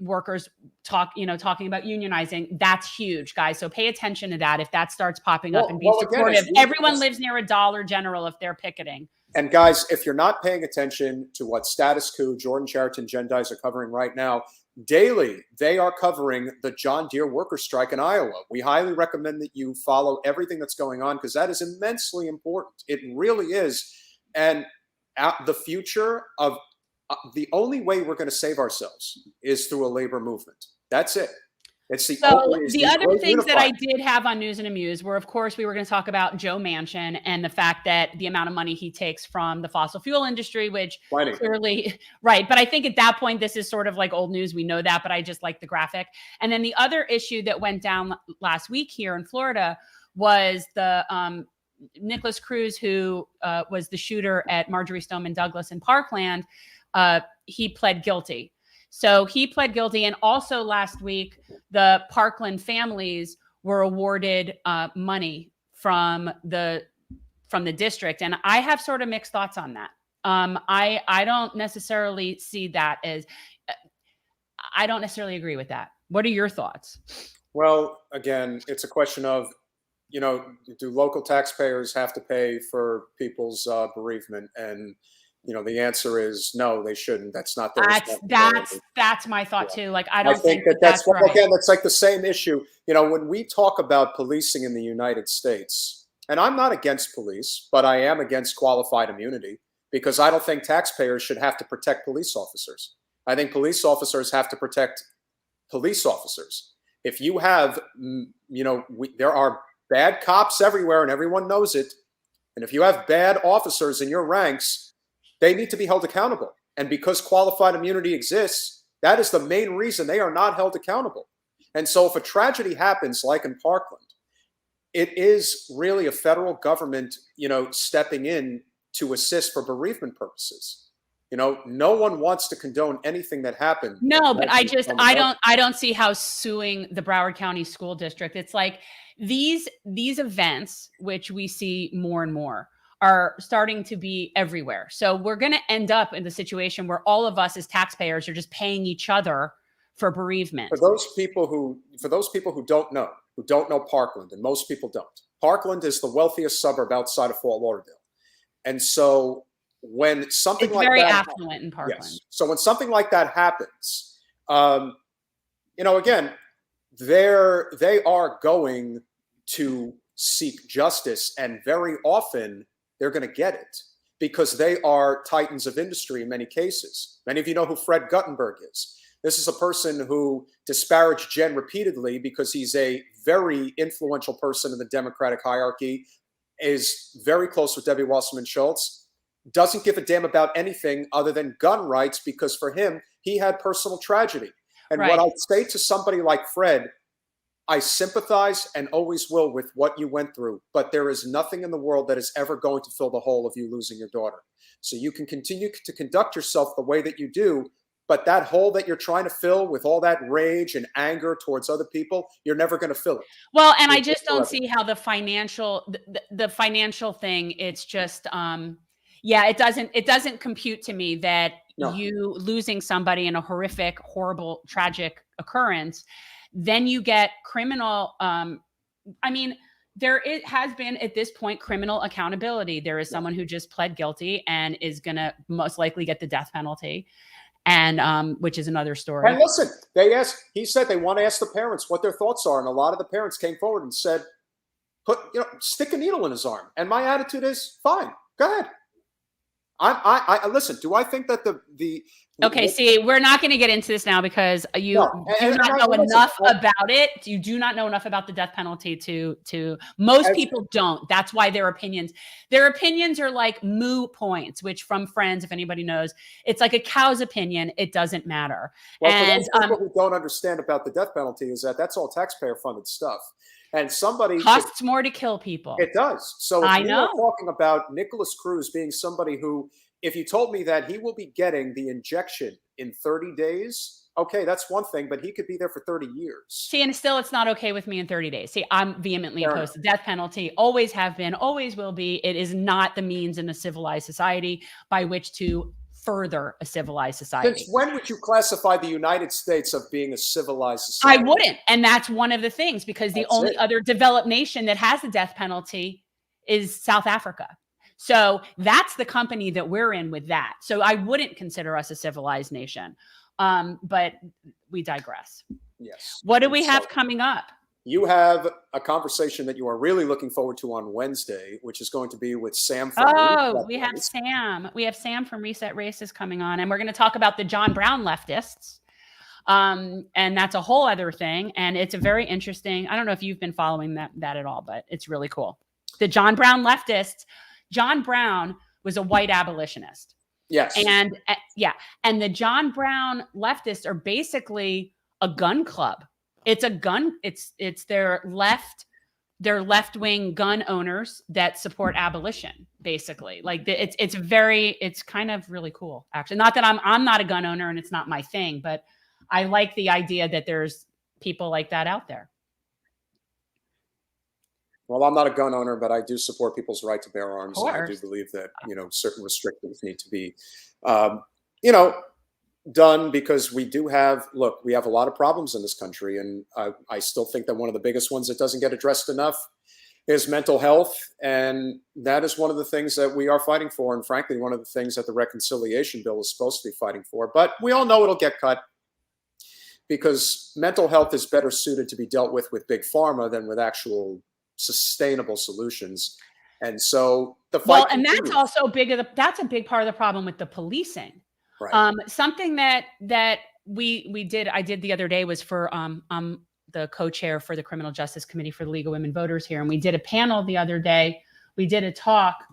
workers talking about unionizing. That's huge, guys. So pay attention to that if that starts popping up and be supportive. Again, everyone lives near a Dollar General if they're picketing. And guys, if you're not paying attention to what Status Coup, Jordan Chariton, Jen Dice are covering right now, daily, they are covering the John Deere worker strike in Iowa. We highly recommend that you follow everything that's going on because that is immensely important. It really is. And the future of the only way we're going to save ourselves is through a labor movement. That's it. It's the other things that I did have on News and Amuse were, of course, we were going to talk about Joe Manchin and the fact that the amount of money he takes from the fossil fuel industry, which clearly, right. But I think at that point, this is sort of like old news. We know that, but I just like the graphic. And then the other issue that went down last week here in Florida was the Nicholas Cruz, who was the shooter at Marjorie Stoneman Douglas in Parkland. He pled guilty. So he pled guilty. And also last week, the Parkland families were awarded money from the district. And I have sort of mixed thoughts on that. I don't necessarily see that as, I don't necessarily agree with that. What are your thoughts? Well, again, it's a question of, do local taxpayers have to pay for people's bereavement? And the answer is no, they shouldn't. That's not their responsibility. That's my thought too. Like, I don't think that's right. Again, that's like the same issue. When we talk about policing in the United States, and I'm not against police, but I am against qualified immunity because I don't think taxpayers should have to protect police officers. I think police officers have to protect police officers. If you have, there are bad cops everywhere and everyone knows it. And if you have bad officers in your ranks, they need to be held accountable. And because qualified immunity exists, that is the main reason they are not held accountable. And so if a tragedy happens, like in Parkland, it is really a federal government, stepping in to assist for bereavement purposes. No one wants to condone anything that happened. No, but I don't see how suing the Broward County School District. It's like these events, which we see more and more, are starting to be everywhere. So we're going to end up in the situation where all of us as taxpayers are just paying each other for bereavement. For those people who don't know Parkland, and most people don't, Parkland is the wealthiest suburb outside of Fort Lauderdale. And so when something it's like very that affluent in Parkland. Yes. So when something like that happens, again, they are going to seek justice, and very often they're going to get it because they are titans of industry in many cases. Many of you know who Fred Guttenberg is. This is a person who disparaged Jen repeatedly because he's a very influential person in the Democratic hierarchy, is very close with Debbie Wasserman Schultz, doesn't give a damn about anything other than gun rights because for him, he had personal tragedy. And what I'd say to somebody like Fred, I sympathize and always will with what you went through, but there is nothing in the world that is ever going to fill the hole of you losing your daughter. So you can continue to conduct yourself the way that you do, But that hole that you're trying to fill with all that rage and anger towards other people, you're never going to fill it. Well, and I just don't see how the financial thing, it's just, yeah, it doesn't compute to me that you losing somebody in a horrific, horrible, tragic occurrence, then you get criminal, I mean, has been at this point criminal accountability. There is someone who just pled guilty and is going to most likely get the death penalty. And which is another story. And listen, he said they want to ask the parents what their thoughts are. And a lot of the parents came forward and said, stick a needle in his arm. And my attitude is, fine, go ahead. I listen, do I think that okay, see, we're not going to get into this now because you do not know enough about it. You do not know enough about the death penalty to most people don't. That's why their opinions are like moo points, which from friends, if anybody knows, it's like a cow's opinion. It doesn't matter. Well, and for those people who don't understand about the death penalty is that's all taxpayer funded stuff. And somebody costs more to kill people. It does. So if you're talking about Nicholas Cruz being somebody who, if you told me that he will be getting the injection in 30 days, okay, that's one thing, but he could be there for 30 years. See, and still it's not okay with me in 30 days. See, I'm vehemently opposed to death penalty, always have been, always will be. It is not the means in a civilized society by which to further a civilized society. Since when would you classify the United States of being a civilized society? I wouldn't. And that's one of the things, because the only other developed nation that has the death penalty is South Africa. So that's the company that we're in with that. So I wouldn't consider us a civilized nation. But we digress. Yes. What do we have coming up? You have a conversation that you are really looking forward to on Wednesday, which is going to be with Sam from we have Sam. We have Sam from Reset Races coming on, and we're going to talk about the John Brown leftists. And that's a whole other thing. And it's a very interesting, I don't know if you've been following that at all, but it's really cool. The John Brown leftists, John Brown was a white abolitionist. Yes. And and the John Brown leftists are basically a gun club. It's a gun. It's their left-wing gun owners that support abolition, basically. Like it's kind of really cool, actually. Not that I'm not a gun owner and it's not my thing, but I like the idea that there's people like that out there. Well, I'm not a gun owner, but I do support people's right to bear arms. And I do believe that, certain restrictions need to be, done, because we have a lot of problems in this country. And I still think that one of the biggest ones that doesn't get addressed enough is mental health. And that is one of the things that we are fighting for. And frankly, one of the things that the reconciliation bill is supposed to be fighting for. But we all know it'll get cut, because mental health is better suited to be dealt with big pharma than with actual sustainable solutions. And so the fight continues. And that's also that's a big part of the problem with the policing. Right. Something that I did the other day was for the co-chair for the Criminal Justice Committee for the League of Women Voters here, and we did a panel the other day. We did a talk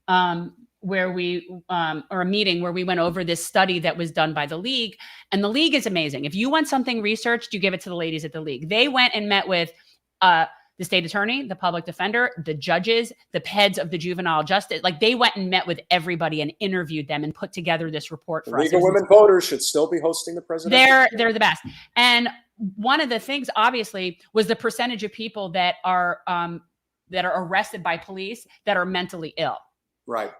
or a meeting where we went over this study that was done by the League, and the League is amazing. If you want something researched, you give it to the ladies at the League. They went and met with the state attorney, the public defender, the judges, the heads of the juvenile justice. Like, they went and met with everybody and interviewed them and put together this report for us. League of Women Voters should still be hosting the presidential. They're the best. And one of the things, obviously, was the percentage of people that are arrested by police that are mentally ill. Right.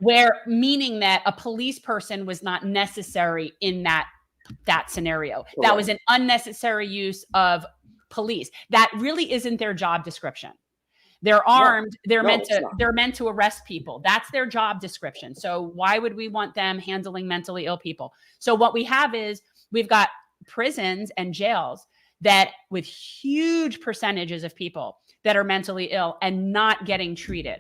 Meaning that a police person was not necessary in that scenario. Correct. That was an unnecessary use of police. That really isn't their job description. They're armed. They're meant to arrest people. That's their job description. So why would we want them handling mentally ill people? So what we have is we've got prisons and jails that with huge percentages of people that are mentally ill and not getting treated.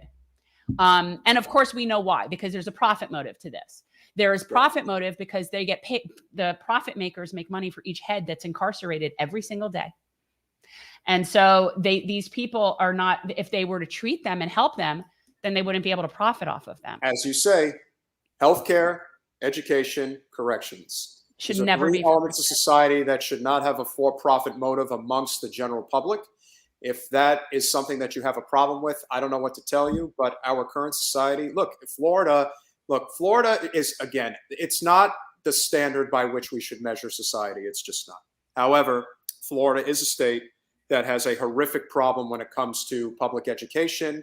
And of course we know why, because there's a profit motive to this. There is profit motive because they get paid. The profit makers make money for each head that's incarcerated every single day. And so these people are not, if they were to treat them and help them, then they wouldn't be able to profit off of them. As you say, healthcare, education, corrections should never be elements of society that should not have a for-profit motive amongst the general public. If that is something that you have a problem with, I don't know what to tell you, but our current society, Florida is, again, it's not the standard by which we should measure society. It's just not. However, Florida is a state that has a horrific problem when it comes to public education.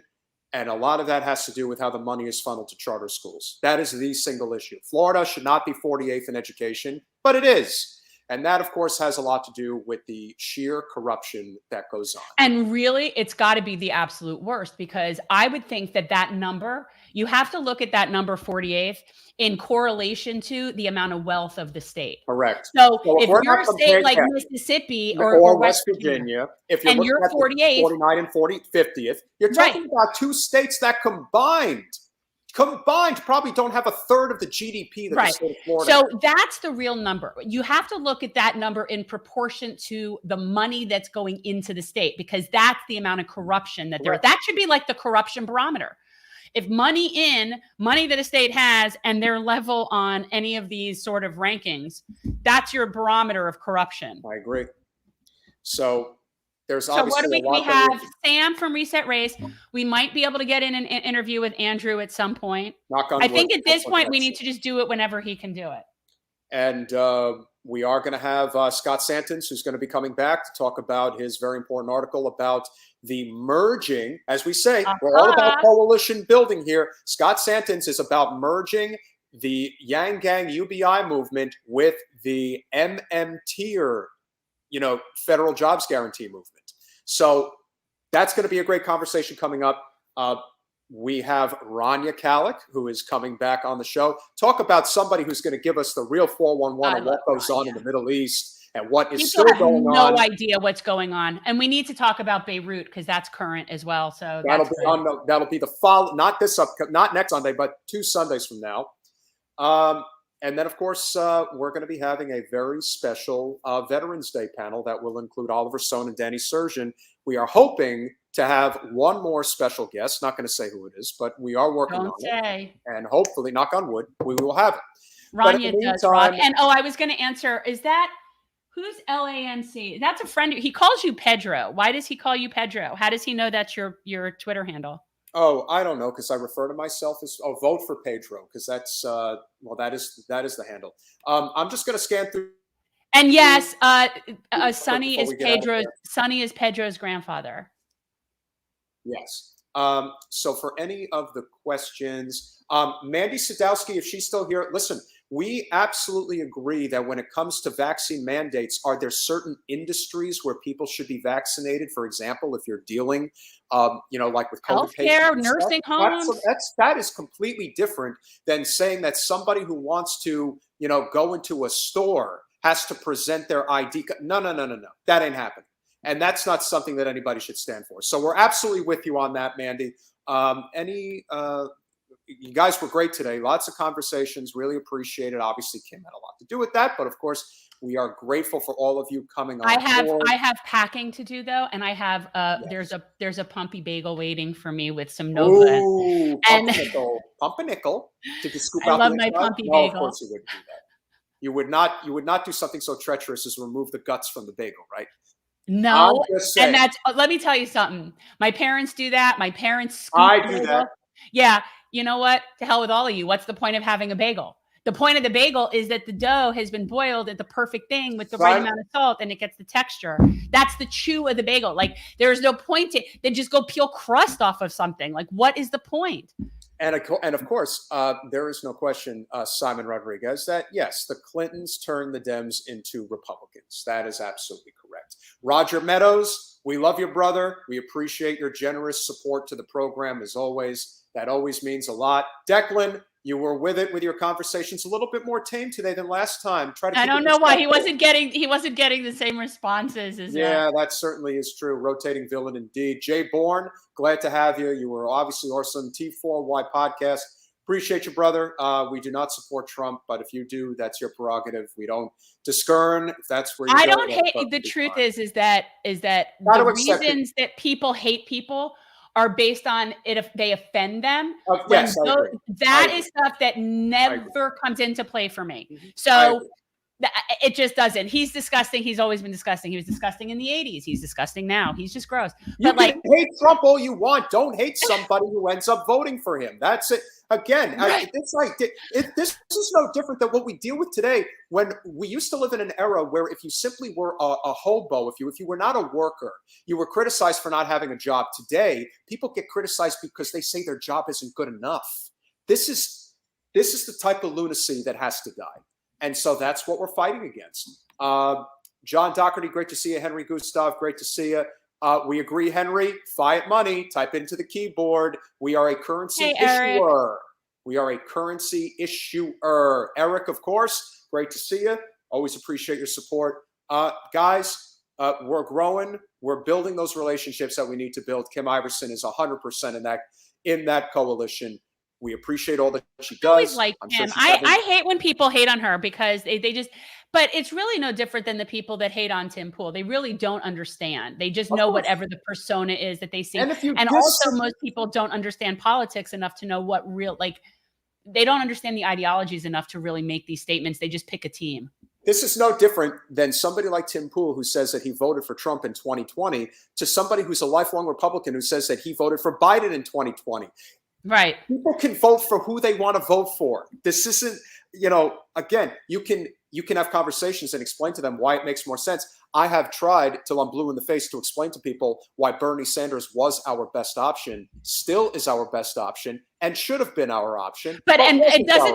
And a lot of that has to do with how the money is funneled to charter schools. That is the single issue. Florida should not be 48th in education, but it is. And that, of course, has a lot to do with the sheer corruption that goes on. And really, it's got to be the absolute worst, because I would think that that number, you have to look at that number 48th in correlation to the amount of wealth of the state. Correct. So if you're a state like Mississippi or West Virginia, if you're and you're 48th, 49 and 50th, you're talking about two states that combined probably don't have a third of the GDP that the state of Florida has. So that's the real number. You have to look at that number in proportion to the money that's going into the state, because that's the amount of corruption that there is. That should be like the corruption barometer. If money that a state has, and their level on any of these sort of rankings, that's your barometer of corruption. I agree. So there's so obviously what do we have? Sam from Reset Race. We might be able to get in an interview with Andrew at some point. I think at this point we need to just do it whenever he can do it. And we are going to have Scott Santens, who's going to be coming back to talk about his very important article about the merging. As we say, we're all about coalition building here. Scott Santens is about merging the Yang Gang UBI movement with the MMT, federal jobs guarantee movement. So that's going to be a great conversation coming up. We have Rania Kalik, who is coming back on the show. Talk about somebody who's going to give us the real 411 of what goes on in the Middle East and what is still going on. No idea what's going on. And we need to talk about Beirut, because that's current as well. So that'll be the follow, not next Sunday, but 2 Sundays from now. And then, of course, we're going to be having a very special Veterans Day panel that will include Oliver Stone and Danny Surgeon. We are hoping to have one more special guest. Not going to say who it is, but we are working on it. And hopefully, knock on wood, we will have it. Rania does, Rob. And I was going to answer, who's LANC? That's a friend. He calls you Pedro. Why does he call you Pedro? How does he know that's your Twitter handle? Oh, I don't know, because I refer to myself as vote for Pedro, because that's that is the handle. I'm just going to scan through. And yes, Sonny is Pedro's grandfather. Yes. So for any of the questions, Mandy Sadowski, if she's still here, listen. We absolutely agree that when it comes to vaccine mandates, are there certain industries where people should be vaccinated? For example, if you're dealing, like with COVID healthcare, nursing homes. That is completely different than saying that somebody who wants to, go into a store has to present their ID. No. That ain't happening. And that's not something that anybody should stand for. So we're absolutely with you on that, Mandy. You guys were great today. Lots of conversations. Really appreciate it. Obviously, Kim had a lot to do with that, but of course, we are grateful for all of you coming on. I have packing to do though, and I have there's a pumpy bagel waiting for me with some Nova. Ooh, pumpernickel. Did you scoop out? I love my pumpy bagel. Of course, you wouldn't do that. You would not do something so treacherous as remove the guts from the bagel, right? No, and that's. Let me tell you something. My parents do that. My parents scoop. I do that. Yeah. You know what? To hell with all of you. What's the point of having a bagel? The point of the bagel is that the dough has been boiled at the perfect thing with the right amount of salt, and it gets the texture. That's the chew of the bagel. Like, there's no point to then just go peel crust off of something. Like, what is the point? And of course, there is no question, Simon Rodriguez, that yes, the Clintons turned the Dems into Republicans. That is absolutely correct. Roger Meadows, we love you, brother. We appreciate your generous support to the program as always. That always means a lot. Declan, you were with your conversations a little bit more tame today than last time. I don't know why he wasn't getting the same responses as that certainly is true. Rotating villain indeed. Jay Bourne, glad to have you. You were obviously awesome. T4Y podcast. Appreciate you, brother. We do not support Trump, but if you do, that's your prerogative. We don't discern if that's where I don't hate. The truth is that the reasons that people hate people are based on it if they offend them. Yes, that is stuff that never comes into play for me. So It just doesn't. He's disgusting. He's always been disgusting. He was disgusting in the 80s. He's disgusting now. He's just gross. You can hate Trump all you want. Don't hate somebody who ends up voting for him. That's it. Again, right. It's like this is no different than what we deal with today. When we used to live in an era where if you simply were a hobo, if you were not a worker, you were criticized for not having a job. Today, people get criticized because they say their job isn't good enough. This is the type of lunacy that has to die. And so that's what we're fighting against. John Doherty, great to see you. Henry Gustav, great to see you. We agree, Henry. Fiat money. Type into the keyboard. We are a currency issuer. We are a currency issuer. Eric, of course, great to see you. Always appreciate your support. Guys, we're growing. We're building those relationships that we need to build. Kim Iversen is 100% in that coalition. We appreciate all that she does. I always like Kim. I hate when people hate on her because they just, but it's really no different than the people that hate on Tim Pool. They really don't understand. They just know whatever the persona is that they see. And also most people don't understand politics enough to know what real, like, they don't understand the ideologies enough to really make these statements. They just pick a team. This is no different than somebody like Tim Pool, who says that he voted for Trump in 2020, to somebody who's a lifelong Republican who says that he voted for Biden in 2020. Right. People can vote for who they want to vote for. This isn't, again, you can have conversations and explain to them why it makes more sense. I have tried till I'm blue in the face to explain to people why Bernie Sanders was our best option, still is our best option, and should have been our option. But doesn't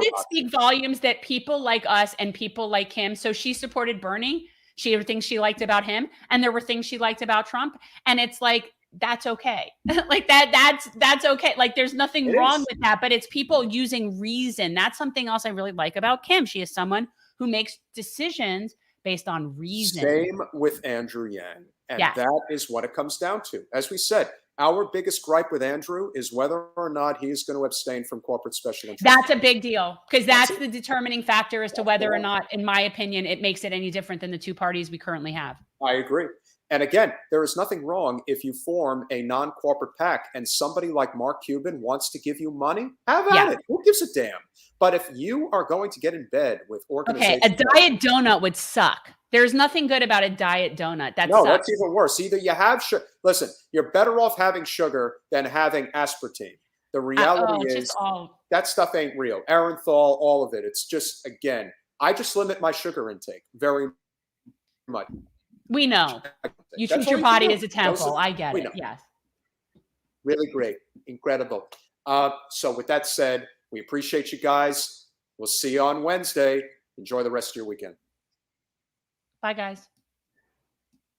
it speak volumes that people like us and people like him, so she supported Bernie, she had things she liked about him, and there were things she liked about Trump, and it's like, that's okay. Like that's okay. Like there's nothing wrong with that, but it's people using reason. That's something else I really like about Kim. She is someone who makes decisions based on reason. Same with Andrew Yang. And that is what it comes down to. As we said, our biggest gripe with Andrew is whether or not he is going to abstain from corporate special interest. That's a big deal because that's the determining factor as to whether or not, in my opinion, it makes it any different than the two parties we currently have. I agree. And again, there is nothing wrong if you form a non-corporate PAC and somebody like Mark Cuban wants to give you money, have at it. Who gives a damn? But if you are going to get in bed with organizations... Okay, a diet donut would suck. There's nothing good about a diet donut. That sucks. That's even worse. Either you have sugar... Listen, you're better off having sugar than having aspartame. The reality is that stuff ain't real. Erythritol, all of it. It's just, again, I just limit my sugar intake very much. We know. You treat your body as a temple. I get it. Yes. Really great. Incredible. So with that said, we appreciate you guys. We'll see you on Wednesday. Enjoy the rest of your weekend. Bye, guys.